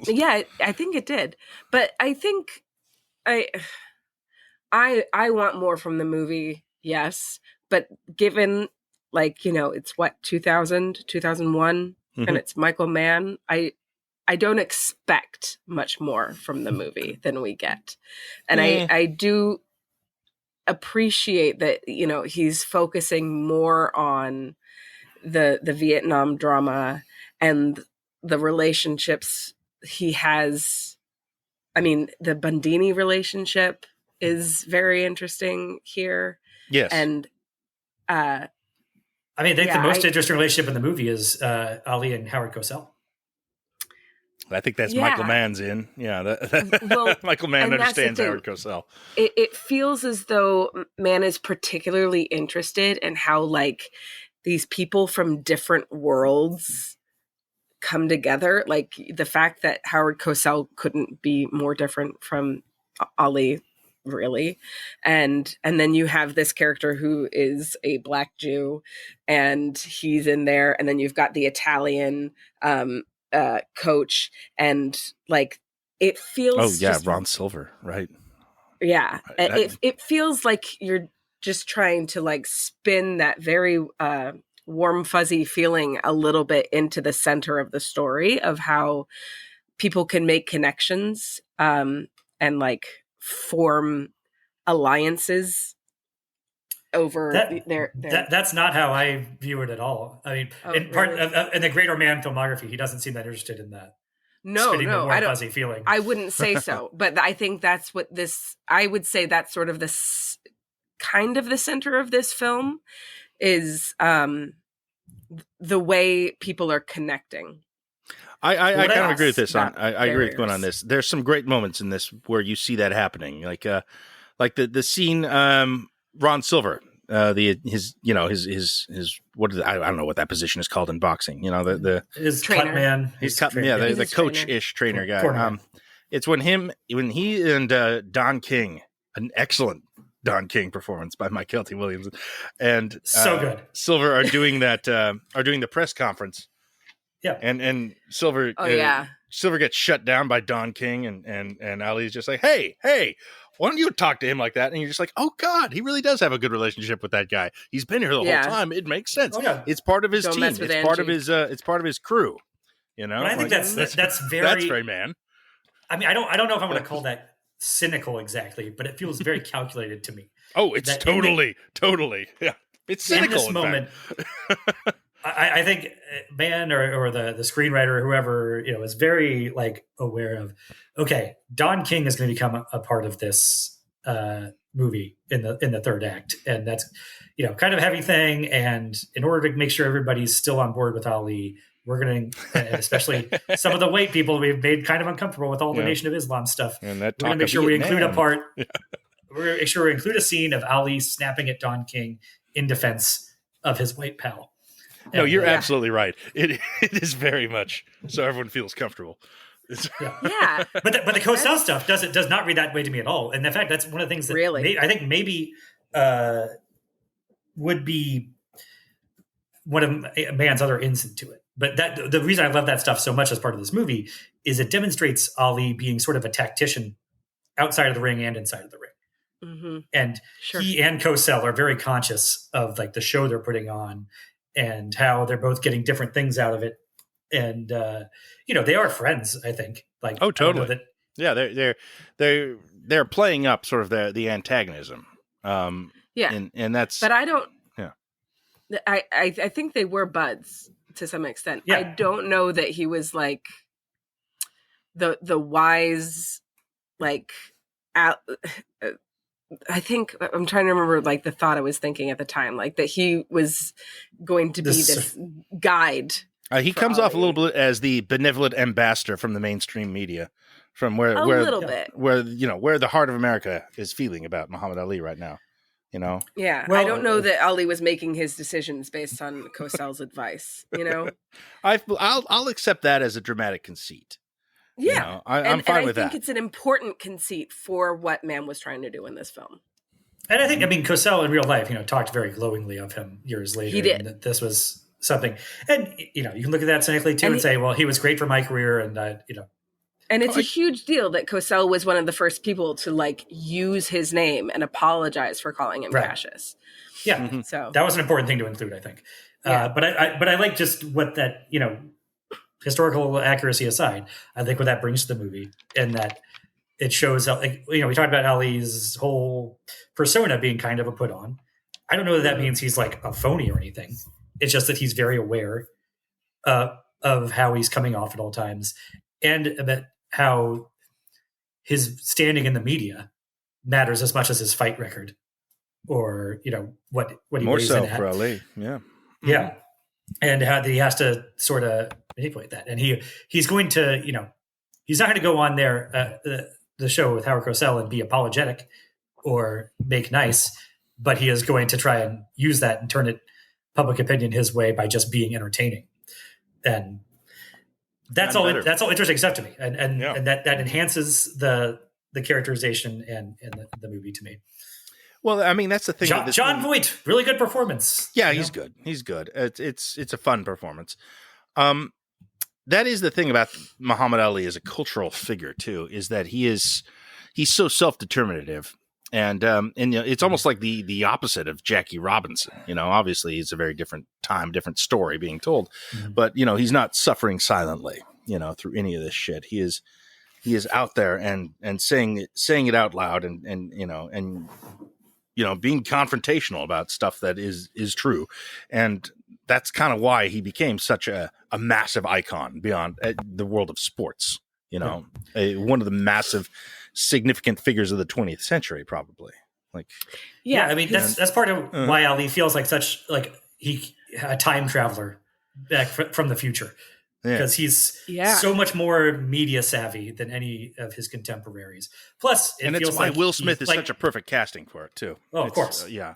Yeah, I think it did. But I think I want more from the movie, yes. But given, it's 2000, 2001, and it's Michael Mann, I don't expect much more from the movie than we get. And I do appreciate that, he's focusing more on the Vietnam drama and the relationships he has. The Bundini relationship is very interesting here. Yes. And I think the most interesting relationship in the movie is Ali and Howard Cosell. I think that's Michael Mann's in. Yeah, Michael Mann understands Howard Cosell. It feels as though Mann is particularly interested in how these people from different worlds come together. The fact that Howard Cosell couldn't be more different from Ali, really. And then you have this character who is a Black Jew and he's in there. And then you've got the Italian coach, and it feels Ron Silver, right? Yeah, it feels like you're just trying to spin that very warm fuzzy feeling a little bit into the center of the story of how people can make connections and like form alliances over that's not how I view it at all. I mean, in the greater Mann filmography, he doesn't seem that interested in that. No, I don't. Fuzzy feeling. I wouldn't say so, but I think that's what this. I would say that's sort of this kind of the center of this film is the way people are connecting. I kind of agree with this. I agree with Gwen on this. There's some great moments in this where you see that happening, like the scene. Ron Silver, his what is it? I don't know what that position is called in boxing. You know, his trainer. Cut man. He's cut. Yeah, the coach-ish trainer guy. It's when he and Don King, an excellent Don King performance by Mike Kelty Williams, and so good. Silver are doing that. Are doing the press conference. Yeah, and Silver. Silver gets shut down by Don King, and Ali's just like, hey. Why don't you talk to him like that? And you're just like, oh God, he really does have a good relationship with that guy. He's been here the whole time. It makes sense. Oh, yeah. It's part of his team. It's part of his crew. You know, but I think that's very man. I mean, I don't know if I'm going to call that cynical exactly, but it feels very calculated to me. Oh, it's totally. Yeah, it's cynical. In this moment, I think Mann or the screenwriter or whoever, is very like aware of, okay, Don King is going to become a part of this movie in the third act, and that's kind of a heavy thing. And in order to make sure everybody's still on board with Ali, we're going to, especially some of the white people we've made kind of uncomfortable with all the Nation of Islam stuff. And we're going to make sure we include a part. We're going to make sure we include a scene of Ali snapping at Don King in defense of his white pal. No, you're absolutely right. It is very much so everyone feels comfortable. Yeah. But the Cosell stuff does not read that way to me at all. And in fact, that's one of the things that I think maybe would be one of Mann's other ins into it. But the reason I love that stuff so much as part of this movie is it demonstrates Ali being sort of a tactician outside of the ring and inside of the ring. Mm-hmm. And he and Cosell are very conscious of like the show they're putting on and how they're both getting different things out of it. And, they are friends, I think. Like, oh, totally. They're playing up sort of the antagonism. And that's, but I don't, I think they were buds to some extent. Yeah. I don't know that he was like the wise, like, I think I'm trying to remember like the thought I was thinking at the time, like that he was going to be this guide. He comes off a little bit as the benevolent ambassador from the mainstream media, from where the heart of America is feeling about Muhammad Ali right now. Yeah. Well, I don't know that Ali was making his decisions based on Cosell's advice. I'll accept that as a dramatic conceit. Yeah, I'm fine with that. I think it's an important conceit for what Mann was trying to do in this film. And I think, Cosell in real life, talked very glowingly of him years later. He did. And that this was something. And, you can look at that cynically too and say, well, he was great for my career. And, And it's a huge deal that Cosell was one of the first people to like use his name and apologize for calling him Cassius. Yeah. Mm-hmm. So that was an important thing to include, I think. Yeah. But I like just what that, historical accuracy aside, I think what that brings to the movie, and that it shows how, like, we talked about Ali's whole persona being kind of a put on. I don't know that means he's like a phony or anything. It's just that he's very aware of how he's coming off at all times, and about how his standing in the media matters as much as his fight record, or what he more weighs so in at. for Ali. Yeah. And how he has to sort of manipulate that. And he's going to, he's not going to go on there, the show with Howard Cosell and be apologetic or make nice, but he is going to try and use that and turn it public opinion his way by just being entertaining. And that's all interesting stuff to me. And that enhances the characterization and the movie to me. Well, that's the thing. John Voight, really good performance. Yeah, he's good. He's good. It's a fun performance. That is the thing about Muhammad Ali as a cultural figure too, is that he's so self-determinative, and it's almost like the opposite of Jackie Robinson. Obviously it's a very different time, different story being told, but he's not suffering silently, through any of this shit. He is he is out there and saying it out loud and being confrontational about stuff that is true. And that's kind of why he became such a massive icon beyond the world of sports, one of the massive significant figures of the 20th century, probably. Like, yeah, I mean, that's part of why Ali feels like such like a time traveler back from the future, because he's so much more media savvy than any of his contemporaries. Plus, it's why Will Smith is such a perfect casting for it too. Oh, of course, yeah.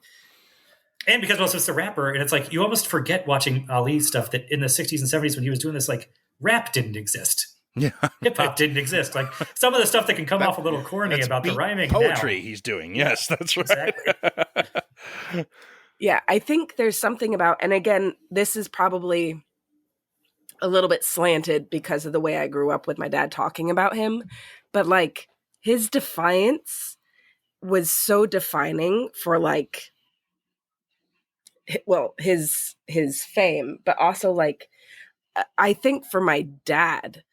And because Will Smith's a rapper, and it's like you almost forget watching Ali stuff that in the 60s and 70s when he was doing this, like rap didn't exist. Yeah, hip hop didn't exist. Like some of the stuff that can come off a little corny about the rhyming poetry now. He's doing. Yes, that's right. Exactly. Yeah, I think there's something about, and again, this is probably a little bit slanted because of the way I grew up with my dad talking about him, but like his defiance was so defining for like, well, his fame, but also like, I think for my dad,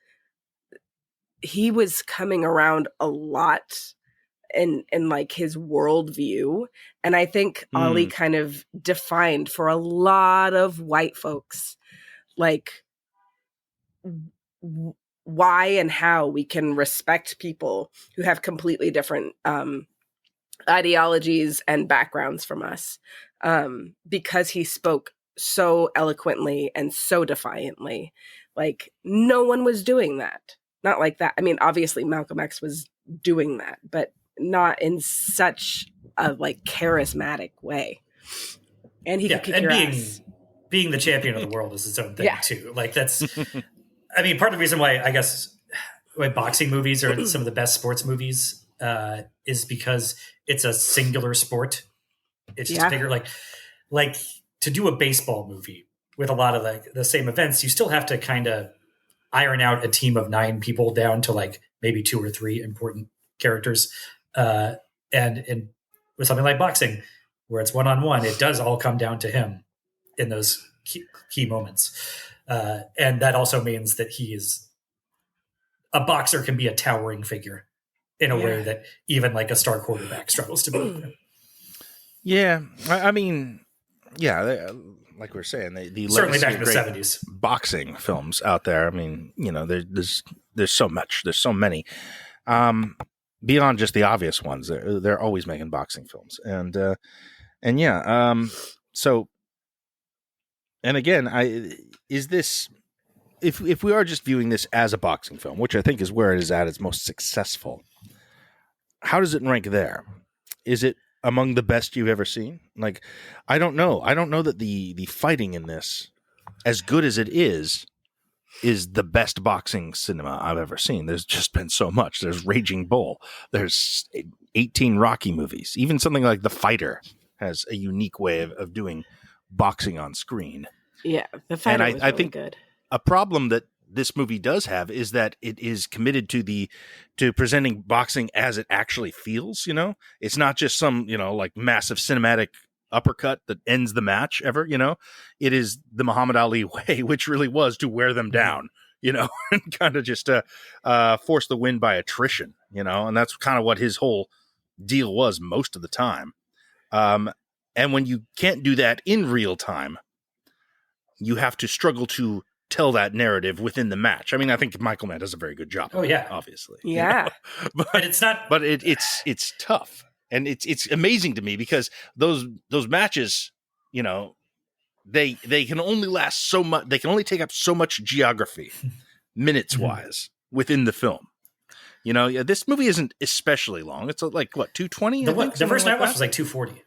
he was coming around a lot in like his worldview. And I think Ali kind of defined for a lot of white folks, like why and how we can respect people who have completely different ideologies and backgrounds from us, because he spoke so eloquently and so defiantly. Like no one was doing that. Not like that. I mean, obviously Malcolm X was doing that, but not in such a like charismatic way. And he could kick your ass. Being the champion of the world is its own thing too. Like that's, I mean, part of the reason why I guess why boxing movies are some of the best sports movies is because it's a singular sport. It's just bigger. Like to do a baseball movie with a lot of like the same events, you still have to kind of iron out a team of 9 people down to like maybe 2 or 3 important characters. And with something like boxing, where it's one-on-one, it does all come down to him in those key moments. And that also means that a boxer can be a towering figure in a way that even like a star quarterback struggles to be. Yeah. I mean, yeah, like we were saying, the certainly back in the 70s boxing films out there. I mean, there's so much, there's so many, beyond just the obvious ones. They're always making boxing films, and so, and again, is this, if we are just viewing this as a boxing film, which I think is where it is at its most successful, how does it rank there? Is it among the best you've ever seen? Like, I don't know. I don't know that the fighting in this, as good as it is the best boxing cinema I've ever seen. There's just been so much. There's Raging Bull. There's 18 Rocky movies. Even something like The Fighter has a unique way of doing boxing on screen. Yeah, The Fighter was really good. A problem that this movie does have is that it is committed to presenting boxing as it actually feels. It's not just some like massive cinematic uppercut that ends the match ever. It is the Muhammad Ali way, which really was to wear them down, and kind of just force the win by attrition, and that's kind of what his whole deal was most of the time. And when you can't do that in real time, you have to struggle to tell that narrative within the match. I mean, I think Michael Mann does a very good job. Oh yeah, obviously. Yeah, but it's not. But it's tough, and it's amazing to me because those matches, they can only last so much. They can only take up so much geography, minutes wise, within the film. This movie isn't especially long. It's like what, 220? The version I watched was like 240.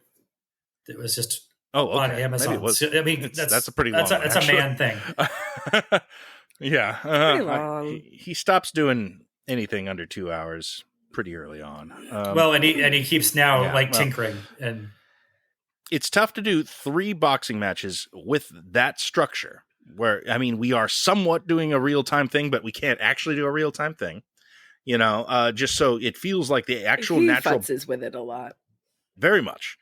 It was just. Oh, okay. On Amazon. Maybe it was. I mean, that's a pretty long. That's a man thing. Yeah, pretty long. He stops doing anything under 2 hours pretty early on. And he keeps now tinkering, and it's tough to do 3 boxing matches with that structure. Where we are somewhat doing a real time thing, but we can't actually do a real time thing. Just so it feels like the actual natural. He futzes with it a lot. Very much.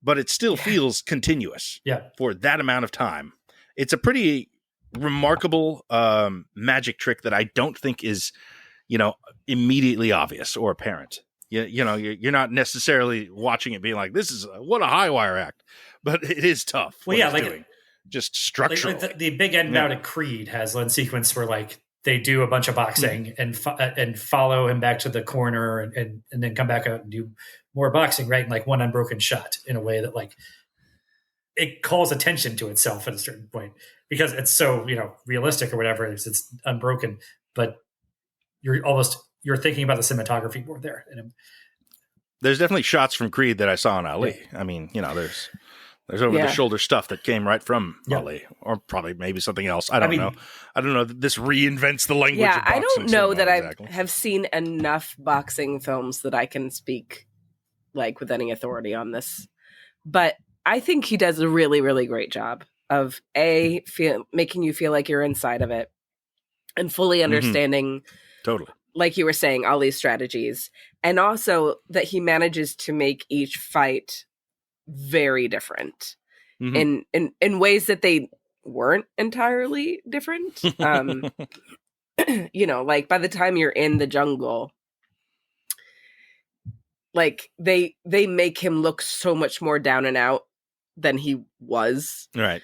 But it still feels continuous for that amount of time. It's a pretty remarkable magic trick that I don't think is immediately obvious or apparent. You're not necessarily watching it being like, this is what a high wire act, but it is tough. Well, what yeah, he's like doing. Just structurally. like the big end bout at Creed has one sequence where like they do a bunch of boxing and follow him back to the corner and then come back out and do more boxing, right? And like one unbroken shot in a way that like it calls attention to itself at a certain point because it's so, realistic or whatever. It's unbroken, but you're thinking about the cinematography more there. And there's definitely shots from Creed that I saw in Ali. Yeah. I mean, there's over the shoulder stuff that came right from Ali, or probably maybe something else. I don't know. I don't know that this reinvents the language. Yeah, of boxing I don't know that exactly. I have seen enough boxing films that I can speak like with any authority on this. But I think he does a really, really great job of making you feel like you're inside of it and fully understanding. Totally. Like you were saying, Ali's strategies, and also that he manages to make each fight very different in ways that they weren't entirely different. Like by the time you're in the jungle, like they make him look so much more down and out than he was. Right.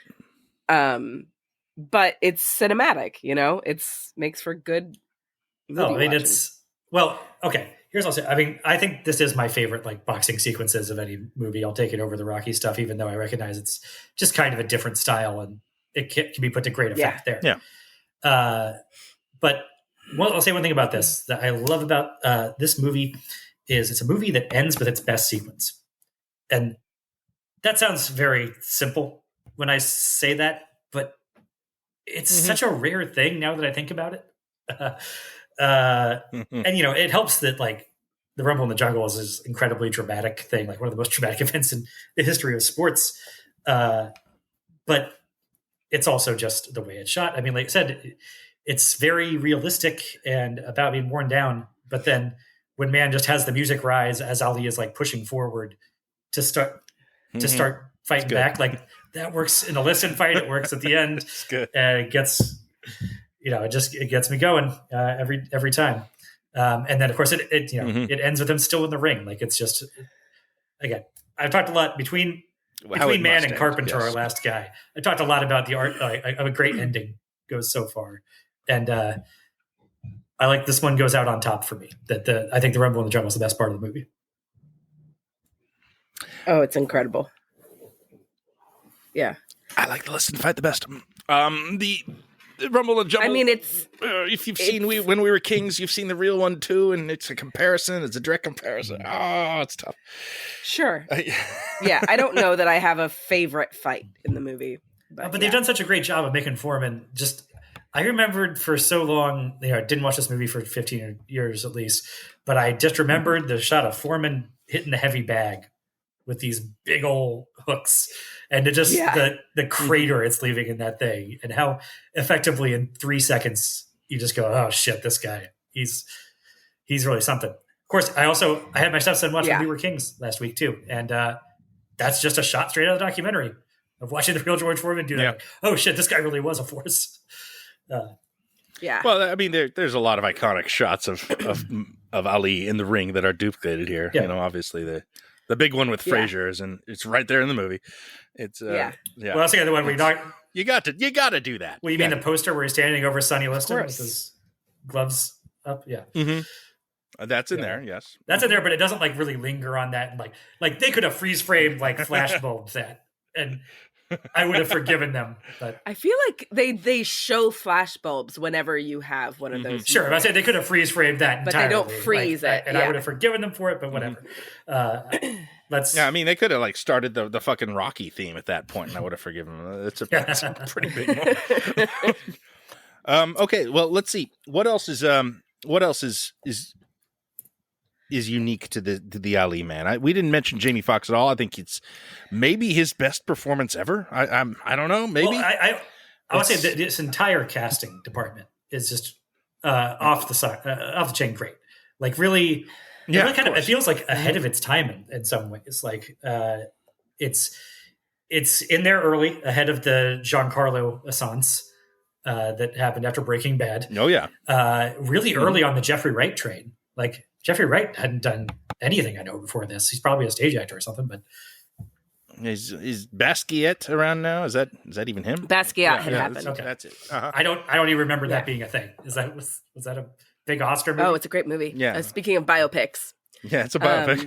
But it's cinematic, it's makes for good. Okay. Here's what I'll say. I mean, I think this is my favorite like boxing sequences of any movie. I'll take it over the Rocky stuff, even though I recognize it's just kind of a different style and it can be put to great effect there. Yeah. But I'll say one thing about this that I love about this movie is it's a movie that ends with its best sequence. And that sounds very simple when I say that, but it's such a rare thing now that I think about it. And it helps that like the Rumble in the Jungle is this incredibly dramatic thing, like one of the most dramatic events in the history of sports. But it's also just the way it's shot. I mean, like I said, it's very realistic and about being worn down. But then when Mann just has the music rise as Ali is like pushing forward to start fighting back, like that works in a listen fight. It works at the end. It's good. And it gets. It gets me going every time. And then of course it ends with him still in the ring. Like it's just, again, I've talked a lot between Mann and Carpenter, our last guy. I talked a lot about the art of a great ending goes so far. And I like this one goes out on top for me. I think the Rumble in the Jungle is the best part of the movie. Oh, it's incredible. Yeah. I like the listen fight the best. The Rumble and Jumble. I mean, if you've seen When We Were Kings, you've seen the real one too, and it's a comparison. It's a direct comparison. Oh, it's tough. Sure. Yeah, I don't know that I have a favorite fight in the movie, but they've done such a great job of making Foreman just. I remembered for so long. I didn't watch this movie for 15 years at least, but I just remembered the shot of Foreman hitting the heavy bag with these big old hooks. And the crater it's leaving in that thing, and how effectively in 3 seconds you just go, oh shit, this guy, he's really something. Of course, I had my stepson watch When We Were Kings last week too, and that's just a shot straight out of the documentary of watching the real George Foreman do that. Like, oh shit, this guy really was a force. Well, I mean, there's a lot of iconic shots of Ali in the ring that are duplicated here. Yeah. Obviously the big one with Frazier is, and it's right there in the movie. It's Well, that's the one where you got to do that. Well, you mean the poster where he's standing over Sonny Liston with his gloves up? Yeah. Mm-hmm. That's in there. Yes, that's in there, but it doesn't like really linger on that. And like they could have freeze framed like flash bulbs that, and I would have forgiven them. But I feel like they show flash bulbs whenever you have one of those. Sure, I say they could have freeze framed that, but entirely. they don't freeze it, and I would have forgiven them for it. But whatever. I mean, they could have like started the fucking Rocky theme at that point, and I would have forgiven them. It's a pretty big moment. Okay, well, let's see what else is unique to the Ali man. We didn't mention Jamie Foxx at all. I think it's maybe his best performance ever. I don't know. Maybe I would say that this entire casting department is just off the chain great. Like really. Yeah, really it feels like ahead of its time in some ways. Like it's in there early, ahead of the Giancarlo Assance. that happened after Breaking Bad. Oh yeah. Really early on the Jeffrey Wright train. Like Jeffrey Wright hadn't done anything I know before this. He's probably a stage actor or something, but Is Basquiat around now? Is that even him? Basquiat had happened. Okay. That's it. Uh-huh. I don't even remember Yeah. that being a thing. Was that a big Oscar movie? Oh, it's a great movie. Yeah. Speaking of biopics, Yeah, it's a biopic.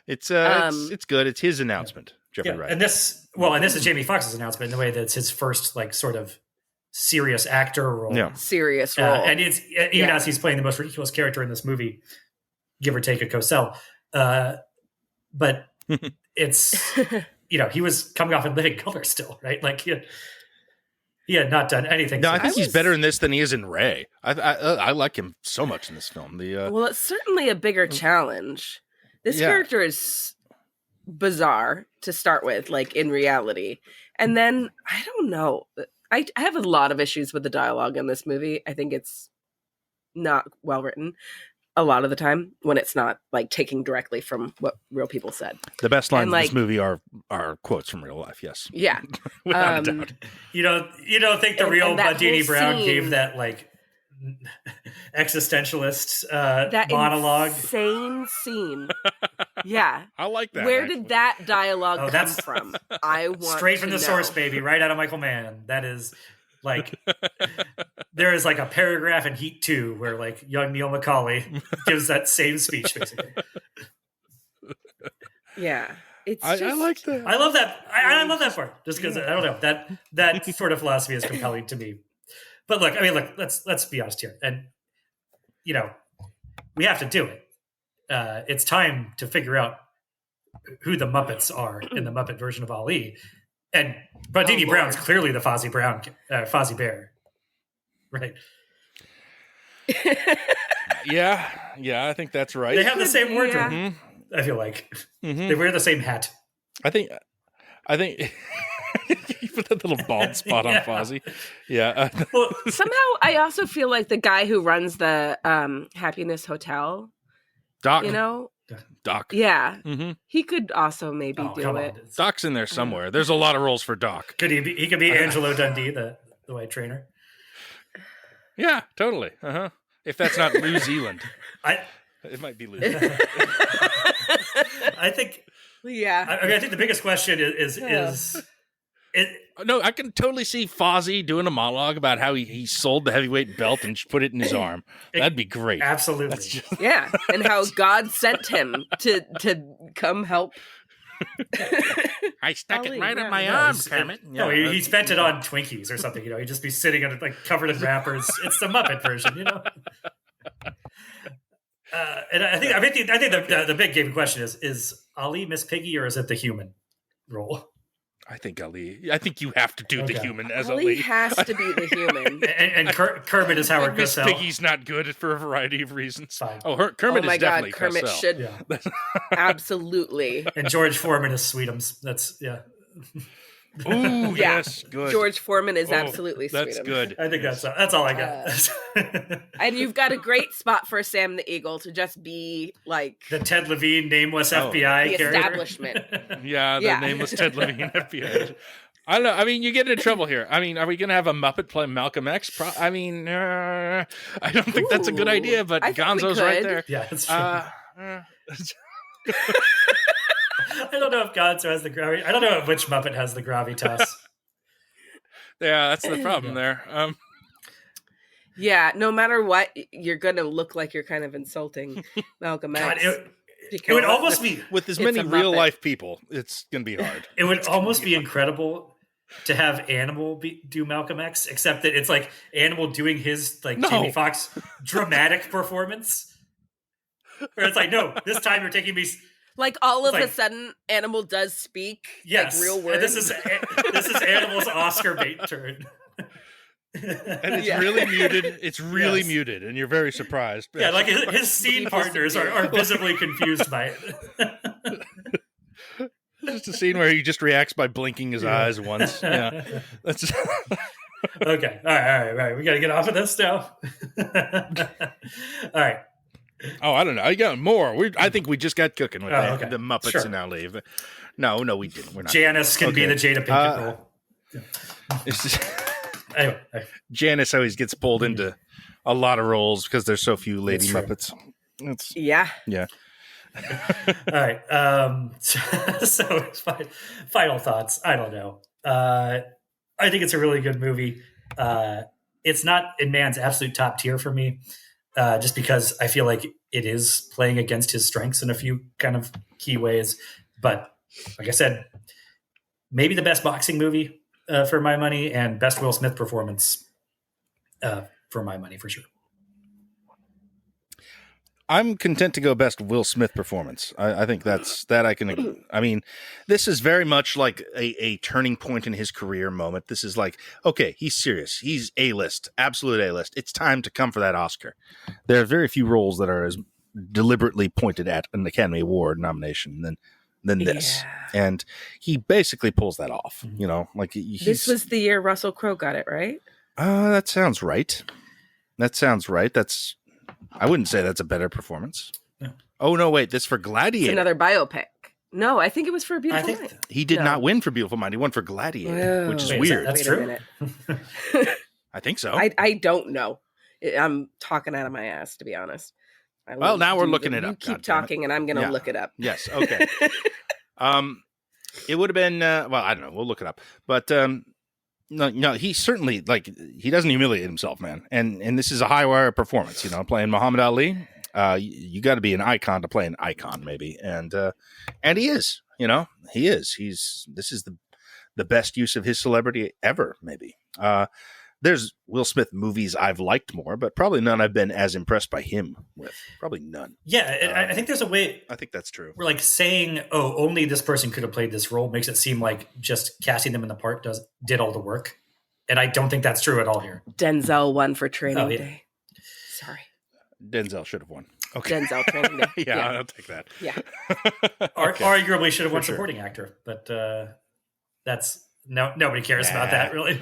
It's good. It's his announcement, Jeffrey Yeah, Wright. and this is Jamie Foxx's announcement in the way that it's his first like sort of serious actor role. Yeah. serious role. And it's even as he's playing the most ridiculous character in this movie, give or take a Cosell. But it's he was coming off in Living Color still, right? Like he had not done anything. No, I since. think he's better in this than he is in Ray. I like him so much in this film. Well, it's certainly a bigger challenge. This Yeah. character is bizarre to start with, like in reality. And then I don't know. I have a lot of issues with the dialogue in this movie. I think it's not well written a lot of the time when it's not like taking directly from what real people said. The best lines And, in this like- movie are quotes from real life. Yes, Yeah. without a doubt. You don't think the And- real and that Bandini whole Brown scene- gave that like existentialist That monologue? insane scene. Yeah. I like that. Where actually. did that dialogue Oh, come that's from? I want Straight from to the source, know. baby, right out of Michael Mann. That is like there is like a paragraph in Heat 2 where like young Neil McCauley gives that same speech basically. Yeah. It's I just, like that. I love that. I love that part just because I don't know that sort of philosophy is compelling to me. But look, let's be honest here, and we have to do it. It's time to figure out who the Muppets are in the Muppet version of Ali, and Bandini Oh, Brown's Lord. clearly the Fozzie Bear, right? Yeah, I think that's right. They have the same wardrobe. Yeah. Mhm. I feel like Mhm. they wear the same hat. I think you put that little bald spot on Yeah. Fozzie. Yeah. Well, Somehow, I also feel like the guy who runs the Happiness Hotel, Doc. Doc. yeah, Mm-hmm. he could also maybe oh, do come it. on. Doc's in there somewhere. There's a lot of roles for Doc. Could he be? He could be Angelo Dundee, the white trainer. Yeah, totally. Uh-huh. If that's not New Zealand. It might be New Zealand. I think. Yeah, I think the biggest question is No, I can totally see Fozzie doing a monologue about how he sold the heavyweight belt and put it in his arm. That'd be great. absolutely. That's just, yeah, and how God sent him to come help. I stuck Ali, it right yeah. on my No, arm, he's- Kermit. No, he spent it on Twinkies or something. He'd just be sitting on like covered in wrappers. It's the Muppet version, And I think the big game question is Ali Miss Piggy or is it the human role? I think Ali. I think you have to do the Okay. human as Ali Ali. has to be the human. And Kermit is Howard Miss Cosell. Piggy's not good for a variety of reasons. Fine. Oh, Kermit Oh my is God, definitely Kermit Cosell. should Yeah, absolutely. and George Foreman is Sweetums. That's Ooh, Yeah. yes, good. George Foreman is Oh, absolutely That's Sweetums. good. I think that's all I got. And you've got a great spot for Sam the Eagle to just be like The Ted Levine nameless Oh. FBI The character. establishment. Yeah, the Yeah. nameless Ted Levine FBI. I don't know. I mean, you get into trouble here. I mean, are we going to have a Muppet play Malcolm X? I mean, I don't think that's a good Ooh, idea, but I think we Gonzo's right could. there. Yeah, that's true. Uh, I don't know if Gonzo has the gravity. I don't know which Muppet has the gravitas. yeah, that's the problem there. Yeah, no matter what, you're gonna look like you're kind of insulting Malcolm God, X. it would almost be With as It's many a Muppet. real life people, it's going to be hard. it would almost be incredible to have Animal do Malcolm X, except that it's like Animal doing his like No. Jamie Foxx dramatic performance. Where it's like, no, this time you're taking me. Like all of It's a like- sudden, Animal does speak Yes, like real and words. this is Animal's Oscar bait turn. And it's Yeah. really muted. It's really Yes. muted, and you're very surprised. Yeah, like his scene partners are visibly confused by it. just a scene where he just reacts by blinking his eyes once. Yeah, that's Okay. All right. We got to get off of this now. All right. Oh, I don't know. I got more. I think we just got cooking with Oh, okay. the Muppets Sure. and Ali. No, we didn't. We're not. Janice can be Okay. the Jada Pinkett role. It's just- Anyway, Janice always gets pulled into a lot of roles because there's so few Lady That's true. Muppets. It's Yeah. yeah. all right. So it's final thoughts. I don't know. I think it's a really good movie. It's not in Mann's absolute top tier for me, just because I feel like it is playing against his strengths in a few kind of key ways. But like I said, maybe the best boxing movie for my money, and best Will Smith performance for my money for sure. I'm content to go best Will Smith performance. I think that I can. I mean, this is very much like a turning point in his career moment. This is like, okay, he's serious. He's A-list, absolute A-list. It's time to come for that Oscar. There are very few roles that are as deliberately pointed at an Academy Award nomination than this. Yeah. And he basically pulls that off. You know, like This was the year Russell Crowe got it, right? that sounds right. That's. I wouldn't say that's a better performance. No. Oh, no, wait. This for Gladiator. It's another biopic. No, I think it was for a Beautiful I think Mind. He did No. not win for Beautiful Mind. He won for Gladiator, which is Wait, weird. that's Wait a true. minute. I think so. I don't know. I'm talking out of my ass, to be honest. I Well, will now we're do looking the- it You up, keep goddammit. talking, and I'm going to Yeah. look it up. Yes. Okay. It would have been. Well, I don't know. We'll look it up. But no. He certainly he doesn't humiliate himself, man. And this is a high wire performance. You know, playing Muhammad Ali. You got to be an icon to play an icon, maybe. And he is. You know, he is. This is the best use of his celebrity ever, maybe. There's Will Smith movies I've liked more, but probably none I've been as impressed by him with. Probably none. Yeah, I think there's a way I think that's true. where like saying, "Oh, only this person could have played this role," makes it seem like just casting them in the part did all the work, and I don't think that's true at all here. Denzel won for Training Oh, yeah. Day. Sorry. Denzel should have won. Okay. Denzel Training Day. Yeah, I'll take that. Yeah. Okay. Arguably should have won For sure. supporting actor, but that's nobody cares about that really.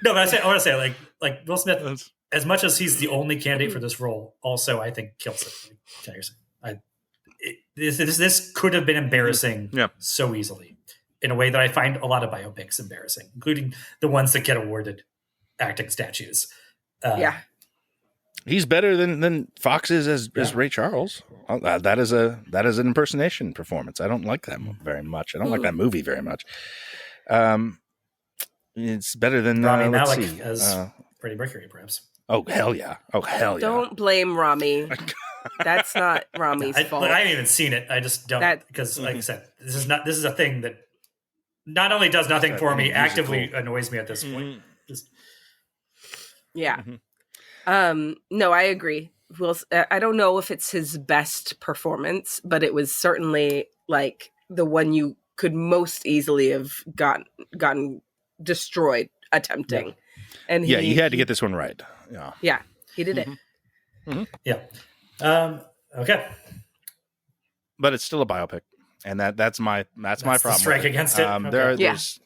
No, but I want to say like Will Smith, as much as he's the only candidate for this role, also I think kills it. Like, this could have been embarrassing Yeah. so easily in a way that I find a lot of biopics embarrassing, including the ones that get awarded acting statues. Yeah. He's better than Fox is as Ray Charles. That is an impersonation performance. I don't like that very much. I don't like that movie very much. It's better than Rami let's Malek see. as Freddie Mercury, perhaps. Oh hell yeah! Oh hell yeah! Don't blame Rami. That's not Rami's fault. I haven't even seen it. I just don't because, like I said, this is a thing that not only does nothing for me, Musical. actively annoys me at this point. Just Yeah. No, I agree. I don't know if it's his best performance, but it was certainly like the one you could most easily have gotten destroyed attempting. Yeah. And he had to get this one right. Yeah. He did it. yeah. Okay. But it's still a biopic, and that's my problem. The strike against it. Okay. There's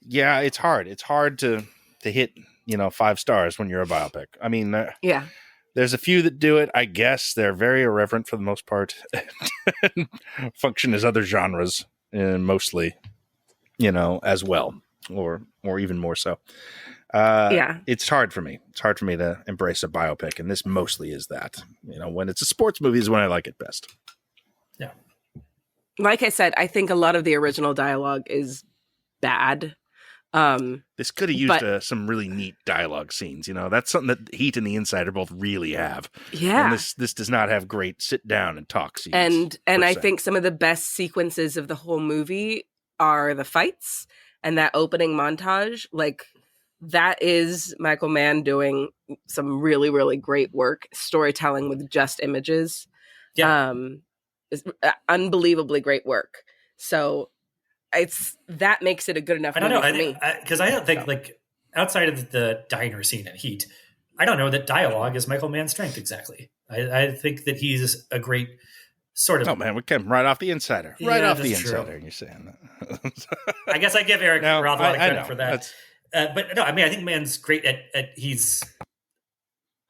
it's hard. It's hard to hit 5 stars when you're a biopic. I mean, Yeah. there's a few that do it. I guess they're very irreverent for the most part. Function as other genres, mostly, as well, or even more so. It's hard for me. It's hard for me to embrace a biopic, and this mostly is that. When it's a sports movie is when I like it best. Yeah. Like I said, I think a lot of the original dialogue is bad. This could have used some really neat dialogue scenes. That's something that Heat and The Insider both really have. Yeah. And this does not have great sit down and talk scenes. And I think some of the best sequences of the whole movie are the fights and that opening montage. Like, that is Michael Mann doing some really, really great work, storytelling with just images. Yeah. It's unbelievably great work. So that makes it a good enough I don't movie know. for me. Because I don't think, like, outside of the diner scene in Heat, I don't know that dialogue is Michael Mann's strength exactly. I think that he's a great sort of... Oh, man, we came right off The Insider. Yeah, Right off The that's true. Insider, you're saying that. I guess I give Eric No, Roth a lot of I credit know. for that. But no, I mean, I think Mann's great at he's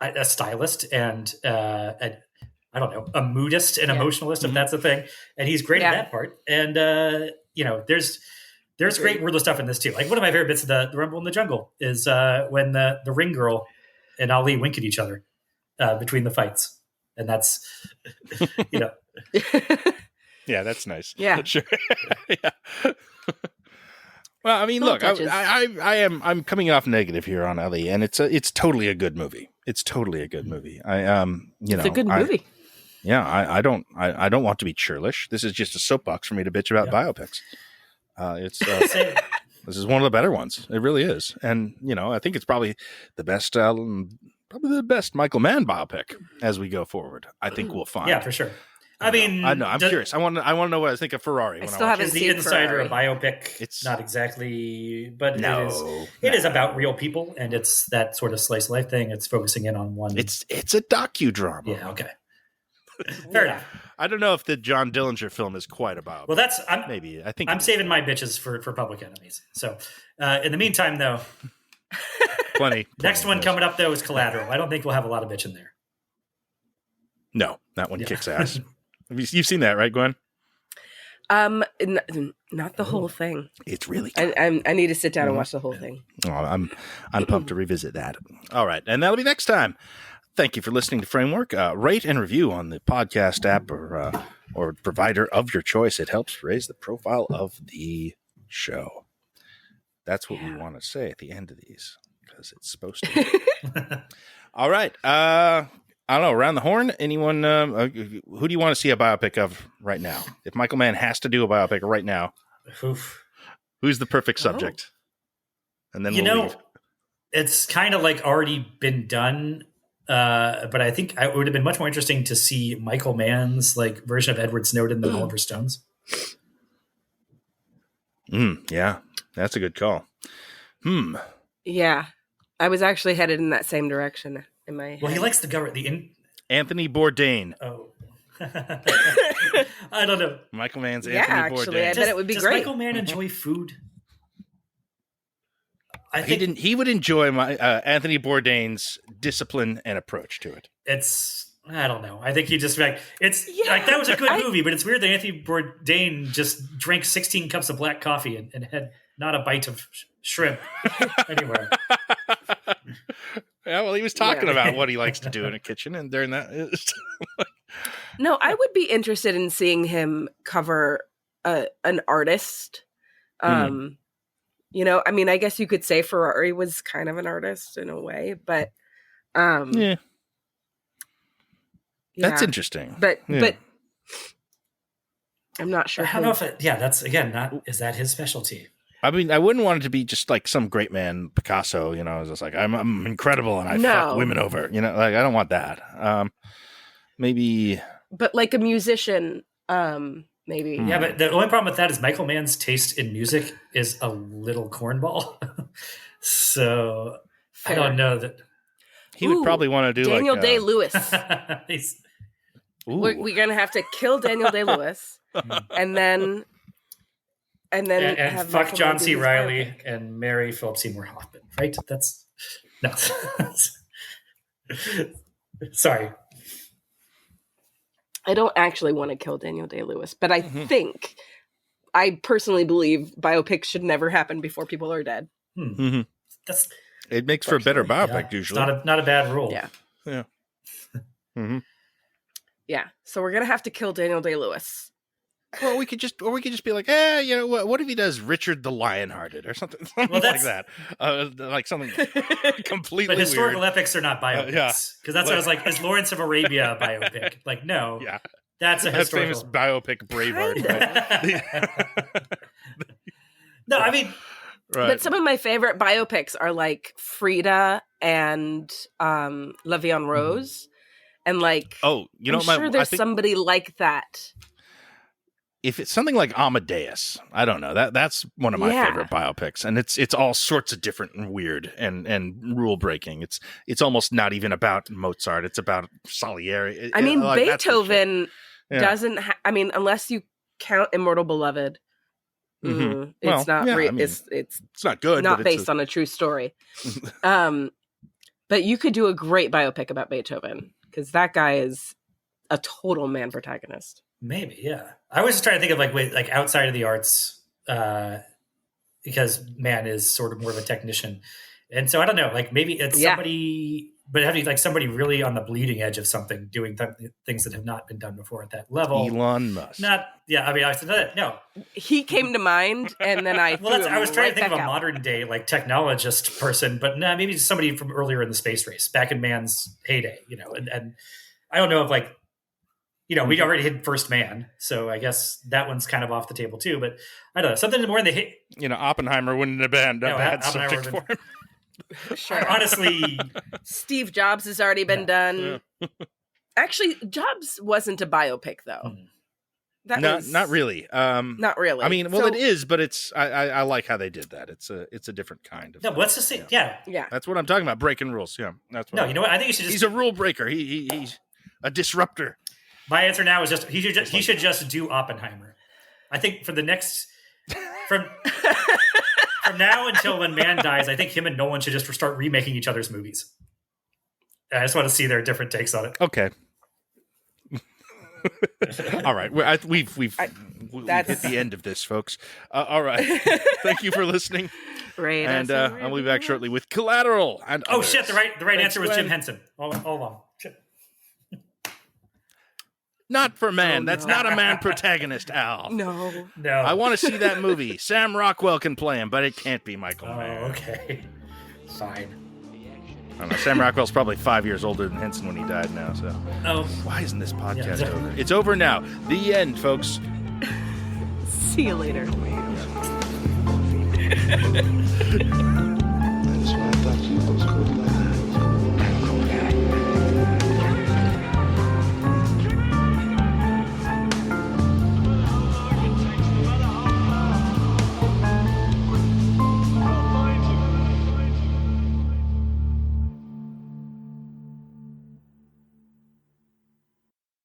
a stylist and I don't know, a moodist and emotionalist, if that's a thing. And he's great at that part. And, there's There's great wordless stuff in this too. Like one of my favorite bits of the Rumble in the Jungle is when the ring girl and Ali wink at each other between the fights, and that's Yeah, that's nice. Yeah. Sure. Yeah. Well, I mean, look, I'm coming off negative here on Ali, and it's totally a good movie. It's totally a good movie. It's a good movie. I don't want to be churlish. This is just a soapbox for me to bitch about biopics. This is one of the better ones. It really is, and I think it's probably the best Michael Mann biopic as we go forward. I think we'll find. Yeah, for sure. I mean, I know. I'm curious. I want to know what I think of Ferrari. I still haven't is the seen Insider Ferrari. a biopic? It's not exactly, but no, it is about real people, and it's that sort of slice of life thing. It's focusing in on one. It's a docudrama. Yeah. Okay. Fair enough. I don't know if the John Dillinger film is quite about. Well, maybe. I think I'm saving my bitches for Public Enemies. So, in the meantime, though, plenty. Next one coming up though is Collateral. I don't think we'll have a lot of bitch in there. No, that one kicks ass. You've seen that, right, Gwen? Not the whole thing. It's really good. I need to sit down and watch the whole thing. Oh, I'm pumped to revisit that. All right, and that'll be next time. Thank you for listening to Framework. Rate and review on the podcast app or provider of your choice. It helps raise the profile of the show. That's what we want to say at the end of these because it's supposed to be. All right. I don't know. Around the horn, anyone? Who do you want to see a biopic of right now? If Michael Mann has to do a biopic right now, who's the perfect subject? And then we'll leave. It's kind of like already been done. But I think it would have been much more interesting to see Michael Mann's like version of Edward Snowden than Oliver Stone's. Yeah, that's a good call. Yeah, I was actually headed in that same direction in my head. Well, he likes the government. Anthony Bourdain. Oh, I don't know. Michael Mann's Anthony Bourdain. I bet it would be does great. Michael Mann enjoy food? I think he would enjoy Anthony Bourdain's discipline and approach to it. I don't know. I think he just like that was a good movie, but it's weird that Anthony Bourdain just drank 16 cups of black coffee and had not a bite of shrimp anywhere. Yeah, well, he was talking about what he likes to do in a kitchen, and during that, no, I would be interested in seeing him cover an artist. I mean, I guess you could say Ferrari was kind of an artist in a way, but yeah, that's interesting. But I'm not sure. I don't know if that's again is that his specialty? I mean, I wouldn't want it to be just like some great man, Picasso. It's just like I'm incredible and I fuck women over. Like I don't want that. Maybe, but like a musician. Maybe. Yeah, but the only problem with that is Michael Mann's taste in music is a little cornball. So fair. I don't know that he would probably want to do Daniel like Day-Lewis. We're gonna have to kill Daniel Day-Lewis, and then have fuck Michael John C. Mann Reilly and marry Philip Seymour Hoffman. Right? That's no. Sorry. I don't actually want to kill Daniel Day-Lewis, but I I personally believe biopics should never happen before people are dead. It makes for a better biopic usually. It's not a bad rule. Yeah. Yeah. So we're gonna have to kill Daniel Day-Lewis. Well, we could just be like, what if he does Richard the Lionhearted or something like that? Like something completely But historical weird. epics are not biopics. Because that's what I was like, is Lawrence of Arabia a biopic? Like, no. Yeah. That's a historical. Famous biopic Braveheart. Right? No, I mean. Right. But some of my favorite biopics are like Frida and La Vie en Rose. And like, I'm sure there's somebody like that. If it's something like Amadeus, I don't know. That's one of my favorite biopics, and it's all sorts of different and weird and rule breaking. It's almost not even about Mozart. It's about Salieri. I mean, Beethoven doesn't. Unless you count Immortal Beloved, it's not. It's not good. Not based on a true story. But you could do a great biopic about Beethoven because that guy is a total man protagonist. Maybe, yeah. I was just trying to think of like outside of the arts, because Mann is sort of more of a technician. And so I don't know, like maybe it's somebody, but having like somebody really on the bleeding edge of something, doing things that have not been done before at that level. Elon Musk. I said no. He came to mind, and then I I was trying to think of a out. modern day like technologist person, but maybe just somebody from earlier in the space race, back in Mann's heyday, and I don't know if like, we already hit First Man, so I guess that one's kind of off the table too. But I don't know, something more in the hit. Oppenheimer wouldn't have been a bad subject for him. Sure. Honestly, Steve Jobs has already been done. Yeah. Actually, Jobs wasn't a biopic though. Not really. Not really. I mean, it is, but it's. I like how they did that. It's a different kind of. No, let's just say, yeah. That's what I'm talking about. Breaking rules. Yeah, that's what. No, you know what? I think you should. He's a rule breaker. He's a disruptor. My answer now is just he should just do Oppenheimer. I think for the next from now until when Mann dies, I think him and Nolan should just start remaking each other's movies. I just want to see their different takes on it. Okay. All right, we've hit the end of this, folks. All right, thank you for listening. Right, and we'll be back shortly with Collateral. And others. Shit, the right answer was Jim Henson. All along. Shit. Not for Mann. That's not a Mann protagonist, Al. No. I want to see that movie. Sam Rockwell can play him, but it can't be Michael Mann. Okay. Fine. I don't know. Sam Rockwell's probably 5 years older than Henson when he died now, so. Oh. Why isn't this podcast over? It's over now. The end, folks. See you later.